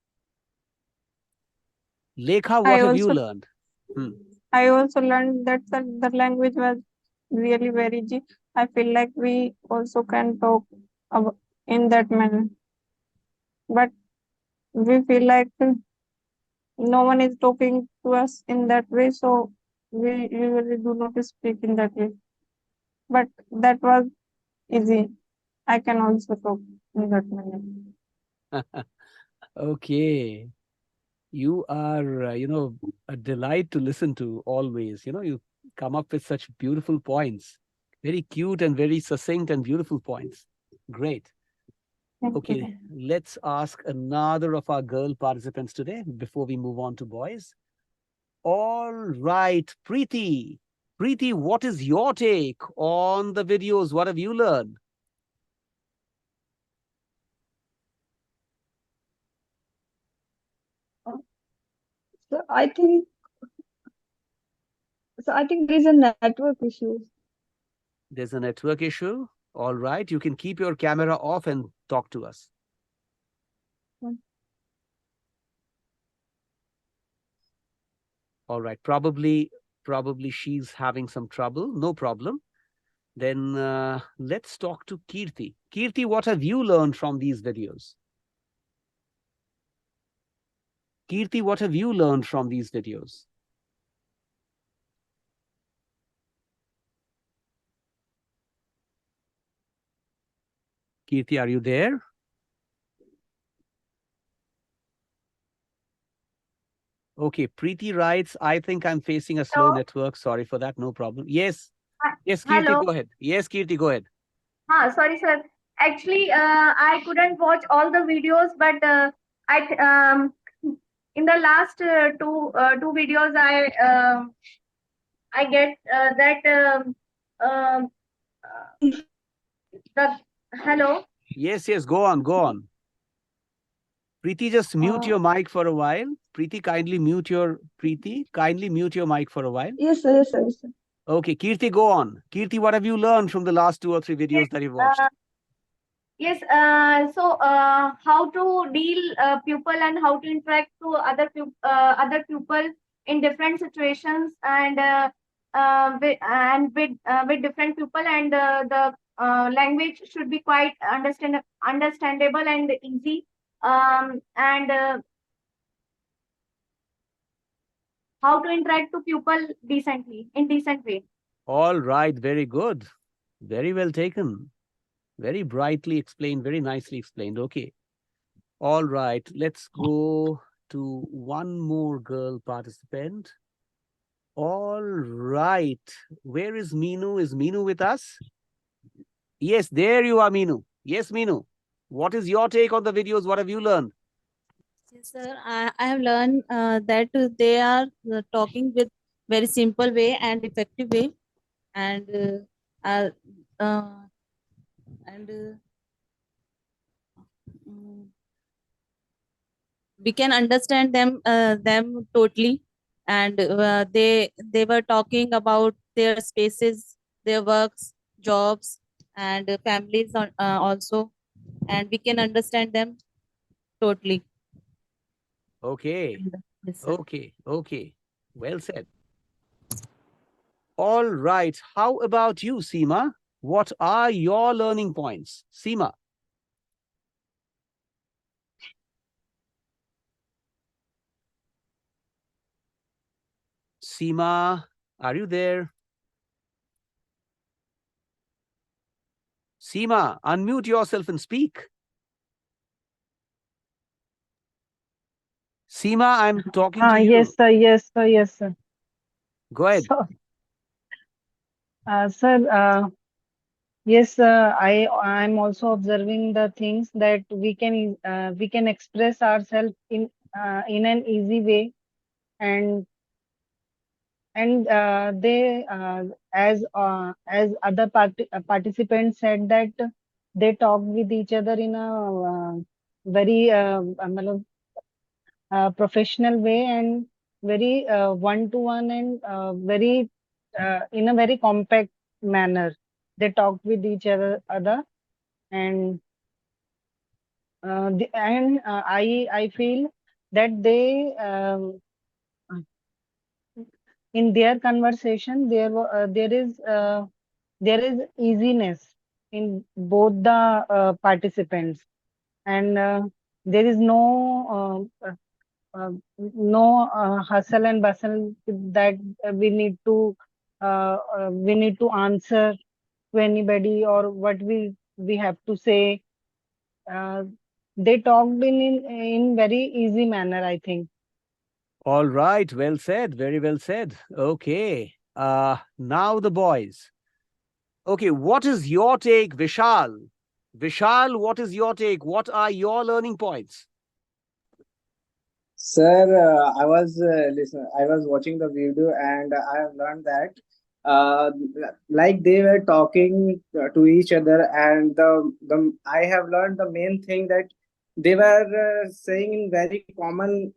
Lekha, I what have you also learned? I also learned that the language was really very easy. I feel like we also can talk in that manner, but we feel like no one is talking to us in that way, so we usually do not speak in that way. But that was easy. I can also talk in that manner. Okay. You are, a delight to listen to always. You come up with such beautiful points. Very cute and very succinct and beautiful points. Great. Okay, let's ask another of our girl participants today before we move on to boys. All right, Preeti. Preeti, what is your take on the videos? What have you learned? So I think there is a network issue. There's a network issue. All right, you can keep your camera off and talk to us. All right, probably she's having some trouble. No problem. Then let's talk to Kirti. Kirti, what have you learned from these videos? Kirti, what have you learned from these videos? Kirti, are you there? Okay, Preeti writes, I think I'm facing a slow network. Sorry for that. No problem. Yes. Yes, Kirti, Hello. go ahead. Yes, Kirti, go ahead. Sorry, sir. Actually, I couldn't watch all the videos, but in the last two videos, I get that the hello. Yes, go on, go on. Preeti, just mute your mic for a while. Preeti, kindly mute your mic for a while. Yes, sir. Yes, sir. Yes, sir. Okay, Kirti, go on. Kirti, what have you learned from the last 2 or 3 videos that you've watched? Yes. So, how to deal pupil and how to interact to other pupil in different situations with different people, and the language should be quite understandable and easy. And how to interact to pupil decently in decent way. All right, very good. Very well taken. Very brightly explained, very nicely explained. Okay. All right, let's go to one more girl participant. All right. Where is Meenu? Is Meenu with us? Yes, there you are, Meenu. Yes, Meenu. What is your take on the videos? What have you learned? Yes, sir. I have learned that they are talking with very simple way and effective way, and uh, uh, and mm, we can understand them totally. And they were talking about their spaces, their works, jobs, and families also, and we can understand them totally. Okay. Yes, sir. Okay. Well said. All right. How about you, Seema? What are your learning points? Seema. Seema, are you there? Seema, unmute yourself and speak. Seema, I'm talking to you. Yes, sir. Yes, sir. Yes, sir. Go ahead. So, sir, yes, I'm also observing the things that we can express ourselves in an easy way, and they as other participants said that they talk with each other in a very matlab, professional way, and very one to one, and very in a very compact manner. They talk with each other, and I feel that they in their conversation there is easiness in both the participants, and there is no hustle and bustle that we need to answer to anybody, or what we have to say. uh, they talked in very easy manner, I think. All right. Well said. Very well said. Okay. Now the boys. Okay. What is your take, Vishal? Vishal, what is your take? What are your learning points? Sir, I was watching the video and I have learned that uh, like they were talking to each other, and the I have learned the main thing that they were saying in very common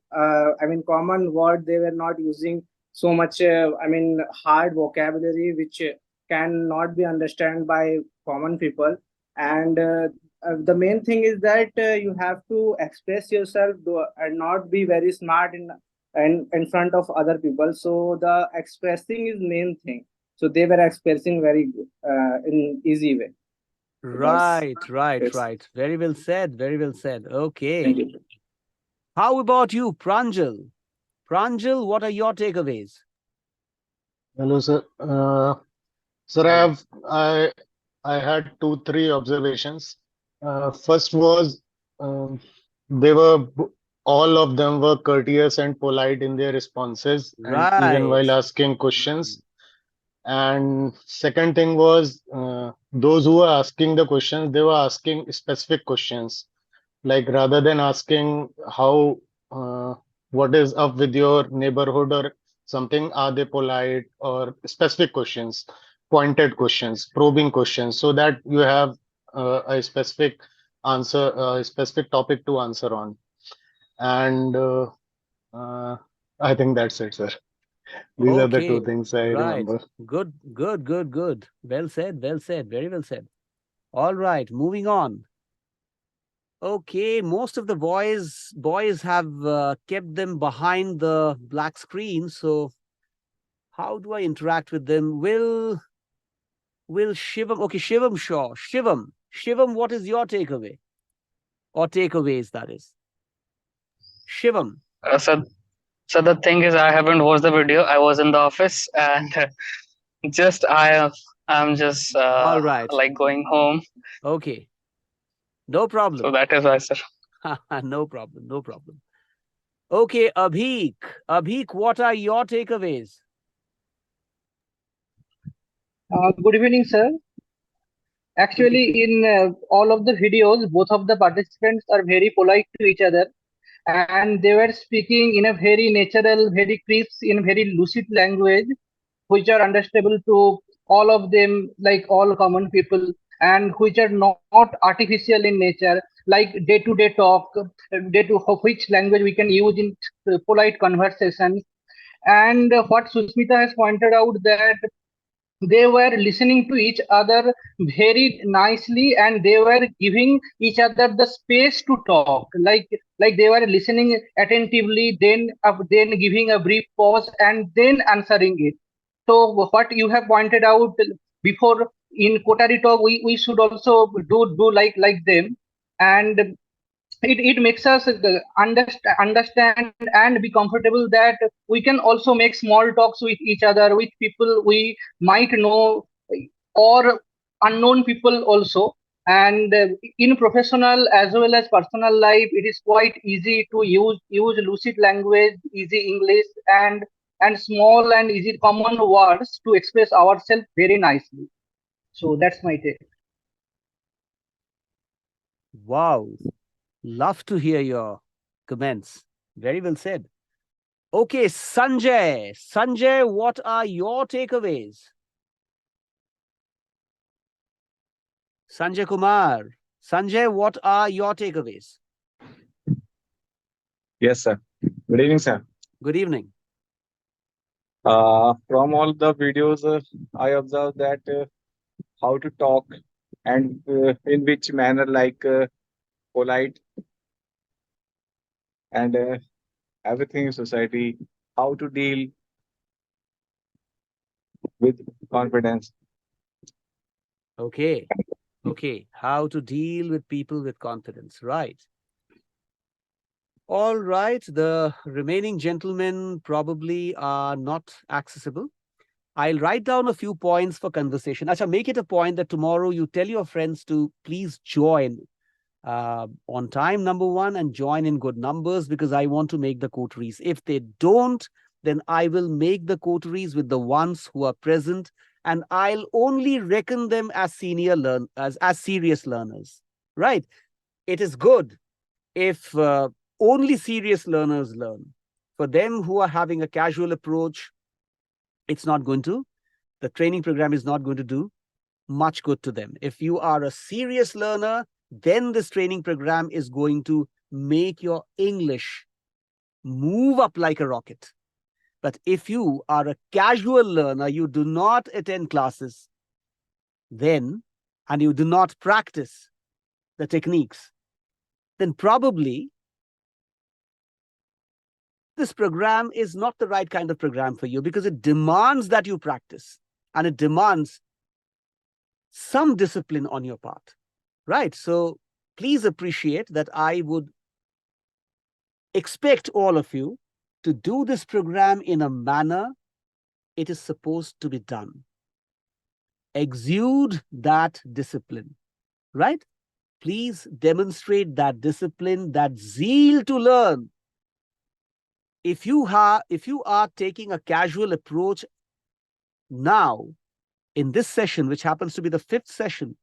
common word. They were not using so much hard vocabulary which cannot be understood by common people. And the main thing is that you have to express yourself and not be very smart in front of other people. So the expressing is main thing. So they were expressing very in easy way. Right. Very well said. Very well said. Okay. Thank you. How about you, Pranjal? Pranjal, what are your takeaways? Hello, sir. Sir, I had two, three observations. First was um, they were all of them were courteous and polite in their responses, and even Right. while asking questions. And second thing was those who were asking the questions, they were asking specific questions. Like rather than asking how what is up with your neighborhood or something, are they polite, or specific questions, pointed questions, probing questions, so that you have a specific answer, a specific topic to answer on. And uh, I think that's it, sir. These are the two Okay. things I Right. remember. Good. Well said. Well said. Very well said. All right. Moving on. Okay. Most of the boys have kept them behind the black screen. So how do I interact with them? Will Shivam? Okay, Shivam Shaw. Shivam, what is your takeaway or takeaways? That is Shivam. So, so the thing is, I haven't watched the video. I was in the office, and just I'm just All right. like going home. Okay. No So problem. that is why, sir. No problem. No problem. Okay, Abhik. Abhik, what are your takeaways? Good evening, sir. Actually, in all of the videos, both of the participants are very polite to each other, and they were speaking in a very natural, very crisp, in very lucid language, which are understandable to all of them, like all common people, and which are not artificial in nature, like day-to-day talk, day to which language we can use in polite conversations. And what Susmita has pointed out, that they were listening to each other very nicely, and they were giving each other the space to talk, like they were listening attentively, then giving a brief pause and then answering it. So what you have pointed out before, in Coterie Talk, we should also do like them. And it makes us understand and be comfortable that we can also make small talks with each other, with people we might know, or unknown people also. and in professional as well as personal life, it is quite easy to use lucid language, easy English, and small and easy common words to express ourselves very nicely. So that's my take. Wow. Love to hear your comments. Very well said. Okay, Sanjay. Sanjay, what are your takeaways? Sanjay Kumar. Sanjay, what are your takeaways? Yes, sir. Good evening, sir. Good evening. From all the videos, I observed that how to talk and in which manner, like polite and everything in society, how to deal with confidence. Okay. Okay. How to deal with people with confidence. Right. All right. The remaining gentlemen probably are not accessible. I'll write down a few points for conversation. Acha, make it a point that tomorrow you tell your friends to please join on time, number one, and join in good numbers, because I want to make the coteries. If they don't, then I will make the coteries with the ones who are present, and I'll only reckon them as as serious learners. Right? It is good if only serious learners learn. For them who are having a casual approach, it's not going to, the training program is not going to do much good to them. If you are a serious learner, then this training program is going to make your English move up like a rocket. But if you are a casual learner, you do not attend classes, then, and you do not practice the techniques, then probably this program is not the right kind of program for you, because it demands that you practice and it demands some discipline on your part. Right? So please appreciate that I would expect all of you to do this program in a manner it is supposed to be done. Exude that discipline, right? Please demonstrate that discipline, that zeal to learn. If you are taking a casual approach now in this session, which happens to be the 5th session,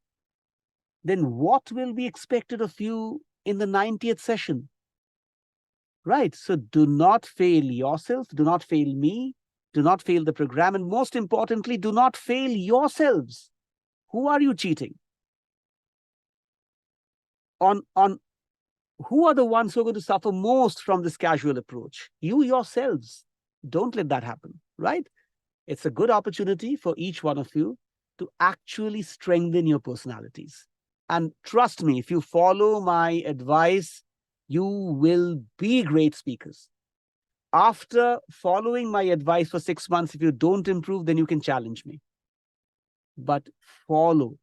then what will be expected of you in the 90th session? Right? So do not fail yourself, do not fail me, do not fail the program, and most importantly, do not fail yourselves. Who are you cheating? On who are the ones who are going to suffer most from this casual approach? You yourselves. Don't let that happen, right? It's a good opportunity for each one of you to actually strengthen your personalities. And trust me, if you follow my advice, you will be great speakers. After following my advice for 6 months, if you don't improve, then you can challenge me. But follow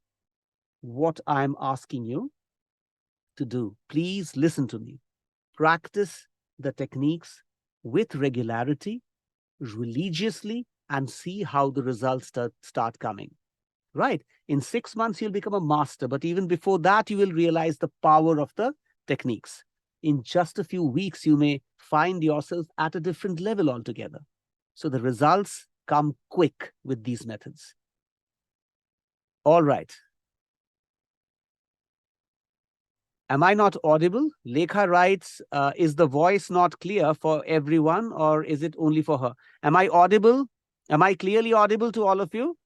what I'm asking you to do. Please listen to me. Practice the techniques with regularity, religiously, and see how the results start coming. Right? In 6 months, you'll become a master. But even before that, you will realize the power of the techniques. In just a few weeks, you may find yourself at a different level altogether. So the results come quick with these methods. All right. Am I not audible? Lekha writes, is the voice not clear for everyone, or is it only for her? Am I audible? Am I clearly audible to all of you?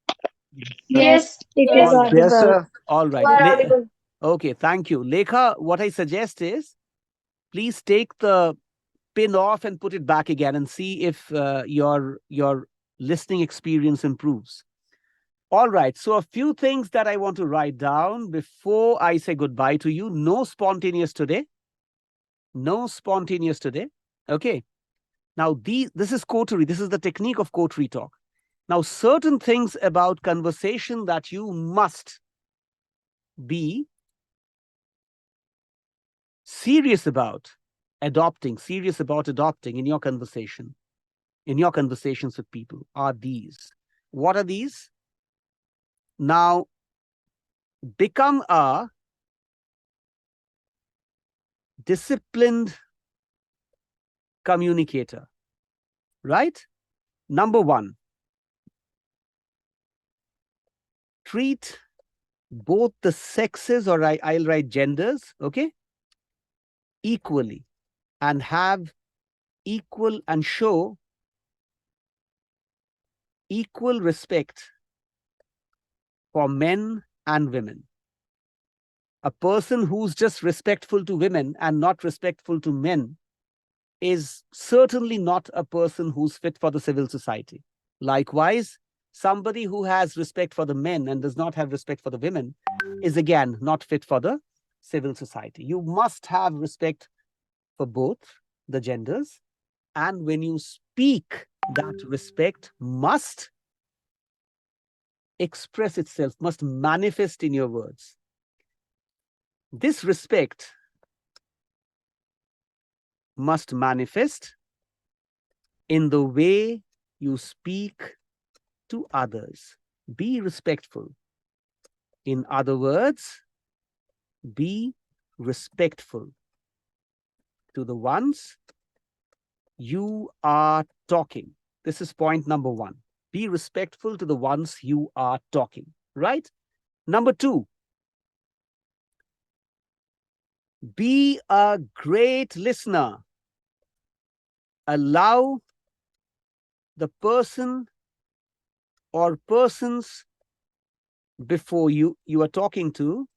Yes, it is All, audible. Yes, sir. all You right. are audible. Okay, thank you. Lekha, what I suggest is, please take the pin off and put it back again and see if your listening experience improves. All right. So a few things that I want to write down before I say goodbye to you. No spontaneous today. No spontaneous today. Okay. Now, this is Coterie. This is the technique of Coterie Talk. Now, certain things about conversation that you must be serious about adopting in your conversation, in your conversations with people, are these. What are these? Now, become a disciplined communicator, right? Number one, treat both the sexes, or I'll write genders, okay, equally, and have equal and show equal respect for men and women. A person who's just respectful to women and not respectful to men is certainly not a person who's fit for the civil society. Likewise, somebody who has respect for the men and does not have respect for the women is again not fit for the civil society. You must have respect for both the genders, and when you speak, that respect must express itself, must manifest in your words. This respect must manifest in the way you speak to others. Be respectful. In other words, be respectful to the ones you are talking. This is point number one. Be respectful to the ones you are talking, right? Number two, be a great listener. Allow the person or persons before you are talking to,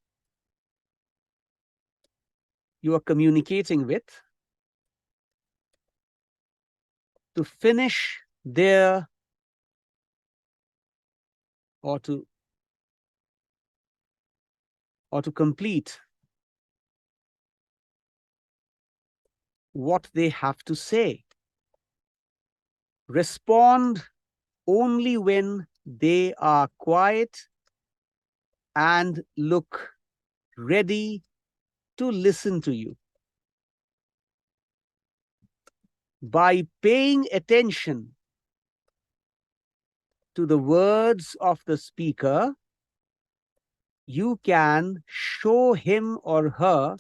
you are communicating with, to finish their, or to complete what they have to say. Respond only when they are quiet and look ready to listen to you. By paying attention to the words of the speaker, you can show him or her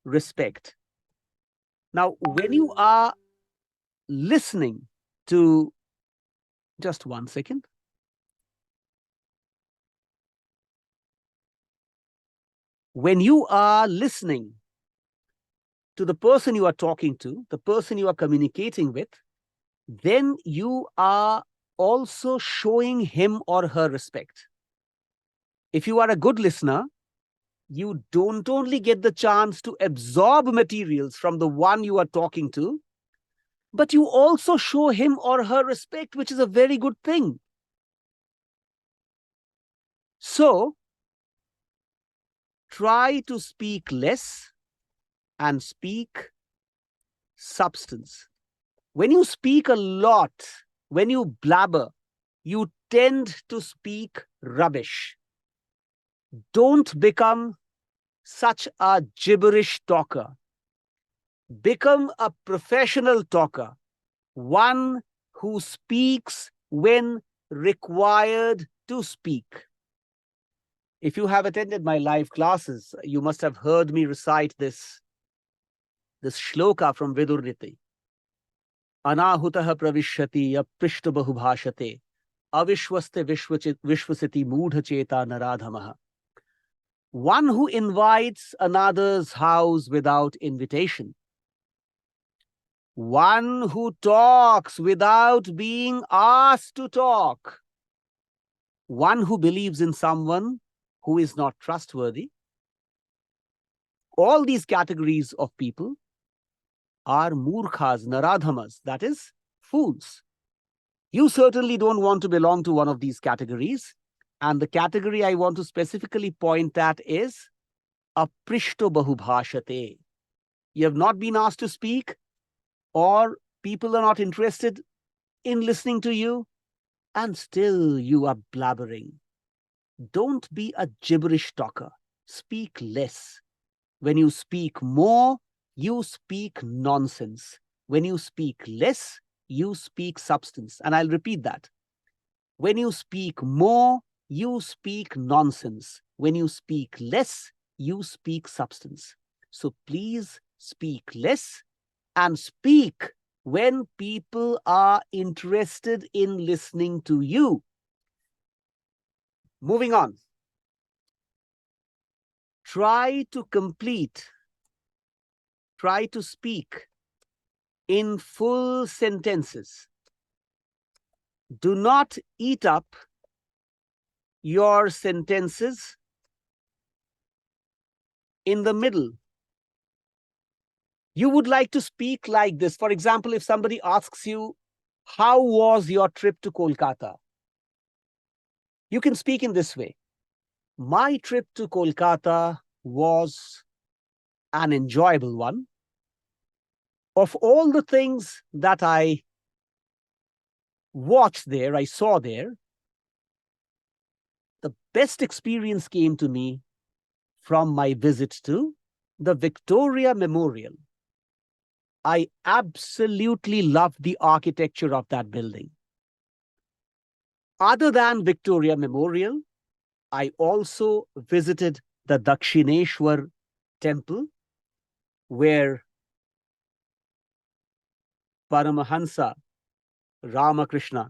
respect. Now, when you are listening to, just one second. When you are listening to the person you are talking to, the person you are communicating with, then you are also showing him or her respect. If you are a good listener, you don't only get the chance to absorb materials from the one you are talking to, but you also show him or her respect, which is a very good thing. So, try to speak less and speak substance. When you speak a lot, when you blabber, you tend to speak rubbish. Don't become such a gibberish talker. Become a professional talker, one who speaks when required to speak. If you have attended my live classes, you must have heard me recite this shloka from Vidurniti. Anahutaha pravishyati aprishta bahubhashate avishwaste vishwasiti mudha cheta naradhamaha. One who invites another's house without invitation. One who talks without being asked to talk. One who believes in someone who is not trustworthy. All these categories of people are murkhas, naradhamas, that is, fools. You certainly don't want to belong to one of these categories. And the category I want to specifically point at is aprishto bahubhashate. You have not been asked to speak, or people are not interested in listening to you, and still you are blabbering. Don't be a gibberish talker. Speak less. When you speak more, you speak nonsense. When you speak less, you speak substance. And I'll repeat that. When you speak more, you speak nonsense. When you speak less, you speak substance. So please speak less, and speak when people are interested in listening to you. Moving on. Try to speak in full sentences. Do not eat up your sentences in the middle. You would like to speak like this. For example, if somebody asks you, how was your trip to Kolkata? You can speak in this way. My trip to Kolkata was an enjoyable one. Of all the things that I watched there, I saw there, the best experience came to me from my visit to the Victoria Memorial. I absolutely loved the architecture of that building. Other than Victoria Memorial, I also visited the Dakshineshwar temple, where Paramahansa Ramakrishna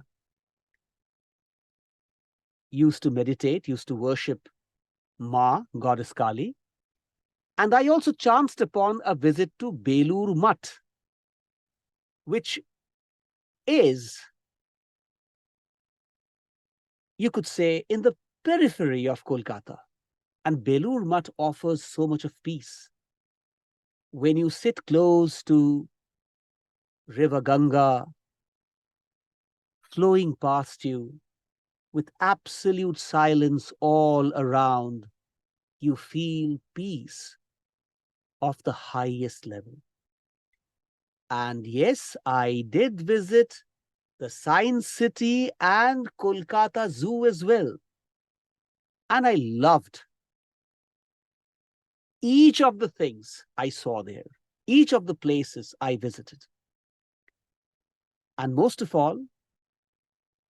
used to meditate, used to worship Ma, goddess Kali. And I also chanced upon a visit to Belur Mutt, which is, you could say, in the periphery of Kolkata. And Belur Mutt offers so much of peace. When you sit close to River Ganga, flowing past you, with absolute silence all around, you feel peace of the highest level. And yes, I did visit the Science City and Kolkata Zoo as well. And I loved each of the things I saw there, each of the places I visited. And most of all,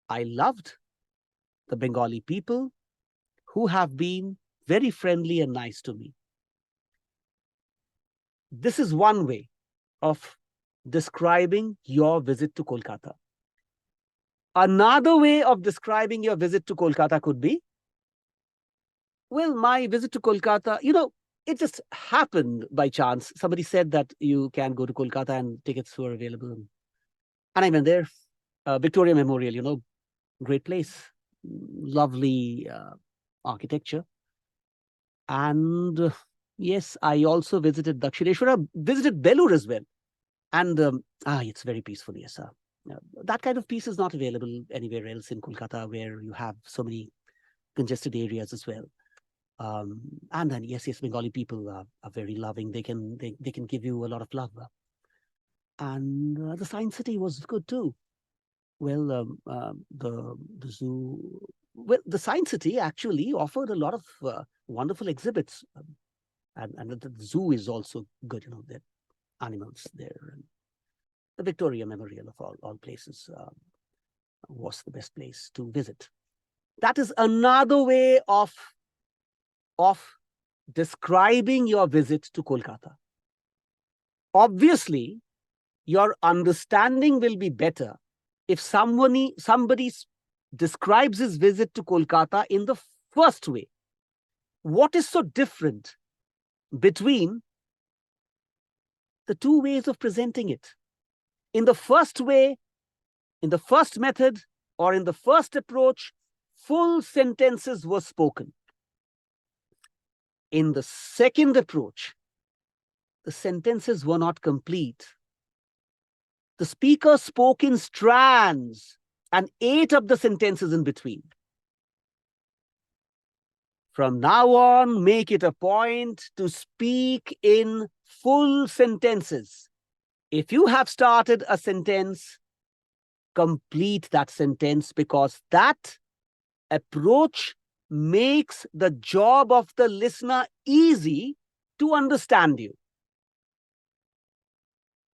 I loved the Bengali people, who have been very friendly and nice to me. This is one way of describing your visit to Kolkata. Another way of describing your visit to Kolkata could be, well, my visit to Kolkata, it just happened by chance. Somebody said that you can go to Kolkata and tickets were available. And I went there. Victoria Memorial, great place, lovely architecture. And yes, I also visited Dakshineshwar, visited Belur as well. And it's very peaceful, yes. That kind of peace is not available anywhere else in Kolkata, where you have so many congested areas as well. And then yes, Bengali people are very loving. They can give you a lot of love. And the Science City was good too. Well, the zoo, well, the Science City actually offered a lot of wonderful exhibits, and the zoo is also good. There are animals there, and the Victoria Memorial of all places was the best place to visit. That is another way of describing your visit to Kolkata. Obviously, your understanding will be better if somebody describes his visit to Kolkata in the first way. What is so different between the two ways of presenting it? In the first way, in the first method, or in the first approach, full sentences were spoken. In the second approach, the sentences were not complete. The speaker spoke in strands and ate up the sentences in between. From now on, make it a point to speak in full sentences. If you have started a sentence, complete that sentence, because that approach makes the job of the listener easy to understand you.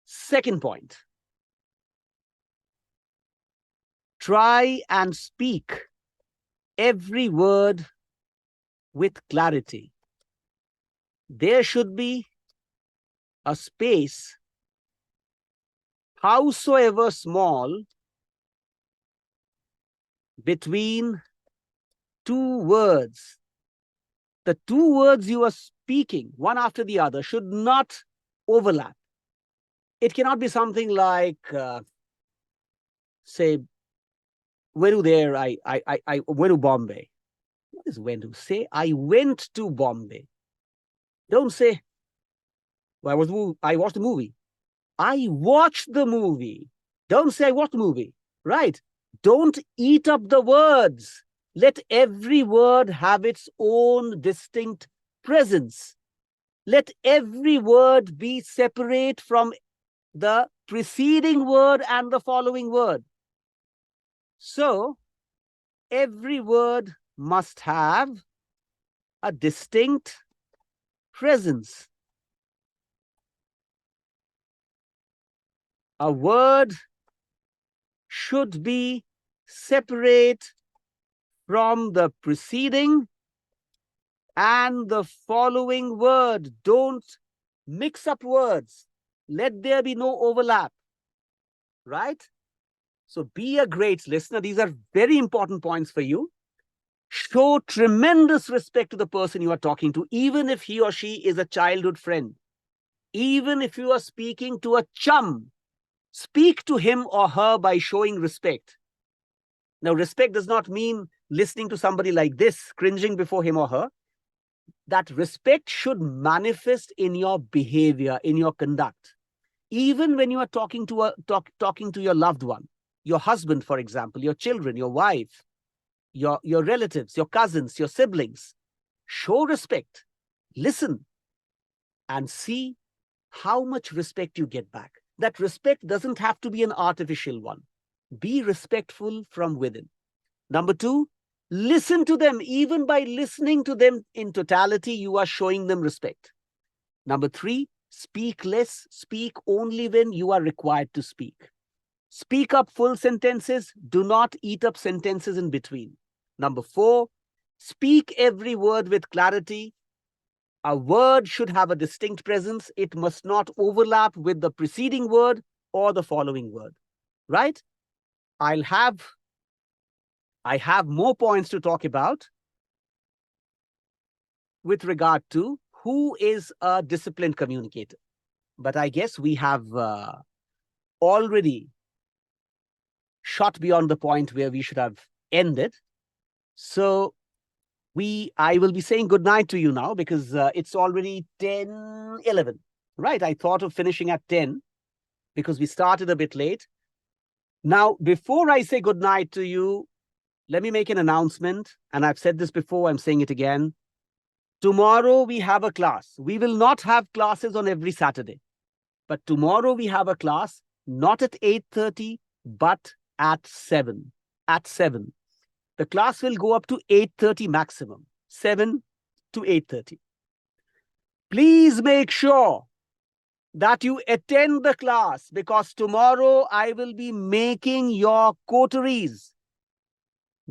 Second point, try and speak every word with clarity. There should be a space, howsoever small, between two words. The two words you are speaking, one after the other, should not overlap. It cannot be something like, say, went there, I went to Bombay. What is went to? Say, I went to Bombay. Don't say, well, I watched the movie. I watched the movie. Don't say I watched the movie. Right? Don't eat up the words. Let every word have its own distinct presence. Let every word be separate from the preceding word and the following word. So, every word must have a distinct presence. A word should be separate from the preceding and the following word. Don't mix up words. Let there be no overlap. Right? So be a great listener. These are very important points for you. Show tremendous respect to the person you are talking to, even if he or she is a childhood friend. Even if you are speaking to a chum, speak to him or her by showing respect. Now, respect does not mean listening to somebody like this, cringing before him or her. That respect should manifest in your behavior, in your conduct. Even when you are talking to your loved one, your husband, for example, your children, your wife, your relatives, your cousins, your siblings, show respect, listen, and see how much respect you get back. That respect doesn't have to be an artificial one. Be respectful from within. Number two, listen to them. Even by listening to them in totality, you are showing them respect. Number three, speak less, speak only when you are required to speak. Speak up full sentences, do not eat up sentences in between. Number four, speak every word with clarity. A word should have a distinct presence. It must not overlap with the preceding word or the following word. Right? I have more points to talk about with regard to who is a disciplined communicator. But I guess we have already shot beyond the point where we should have ended. So I will be saying goodnight to you now because it's already 10:11. Right, I thought of finishing at 10 because we started a bit late. Now, before I say goodnight to you, let me make an announcement. And I've said this before, I'm saying it again. Tomorrow we have a class. We will not have classes on every Saturday. But tomorrow we have a class, not at 8:30, but at 7. At 7. The class will go up to 8:30 maximum. 7 to 8:30. Please make sure that you attend the class because tomorrow I will be making your coteries.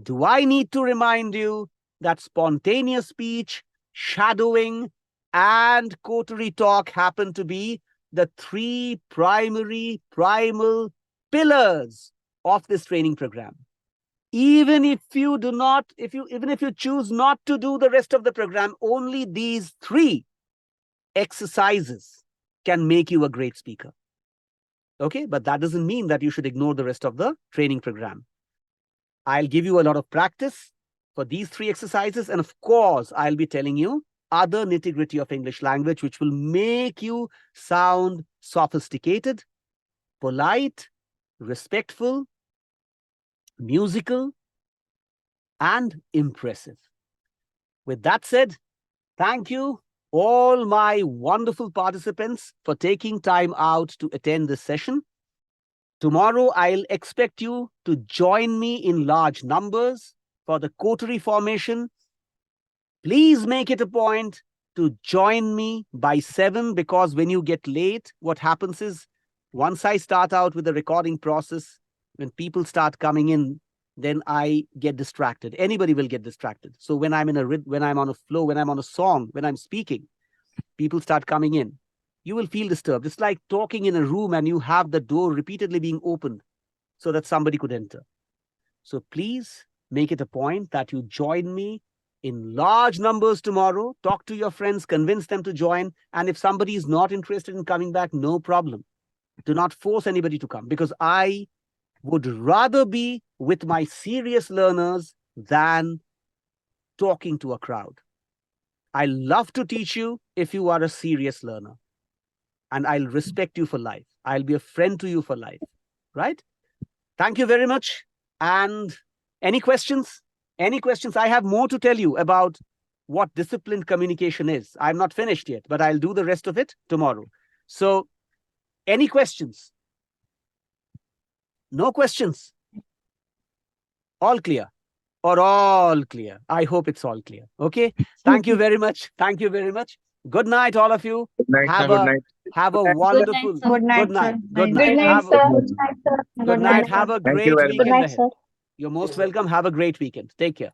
Do I need to remind you that spontaneous speech, shadowing, and coterie talk happen to be the three primal pillars of this training program? Even if you choose not to do the rest of the program, only these three exercises can make you a great speaker. Okay, but that doesn't mean that you should ignore the rest of the training program. I'll give you a lot of practice for these three exercises. And of course, I'll be telling you other nitty-gritty of English language, which will make you sound sophisticated, polite, respectful, musical, and impressive. With that said, thank you, all my wonderful participants, for taking time out to attend this session. Tomorrow, I'll expect you to join me in large numbers for the coterie formation. Please make it a point to join me by 7 because when you get late, what happens is once I start out with the recording process, when people start coming in, then I get distracted. Anybody will get distracted. So when I'm on a flow, when I'm on a song, when I'm speaking, people start coming in. you will feel disturbed. It's like talking in a room and you have the door repeatedly being opened so that somebody could enter. So please make it a point that you join me in large numbers tomorrow. Talk to your friends, convince them to join. And if somebody is not interested in coming back, no problem. Do not force anybody to come, because I would rather be with my serious learners than talking to a crowd. I love to teach you if you are a serious learner, and I'll respect you for life. I'll be a friend to you for life, right? Thank you very much. And any questions? Any questions? I have more to tell you about what disciplined communication is. I'm not finished yet, but I'll do the rest of it tomorrow. So, any questions? No questions? All clear? Or all clear? I hope it's all clear. Okay. Thank you very much. Thank you very much. Good night, all of you. Good night, sir. Good night. Have a wonderful Good night, good night. sir. Good Good night. night, Have sir. good night. Have a Thank you great very much. Good weekend night, ahead. sir. You're most welcome. Have a great weekend. Take care.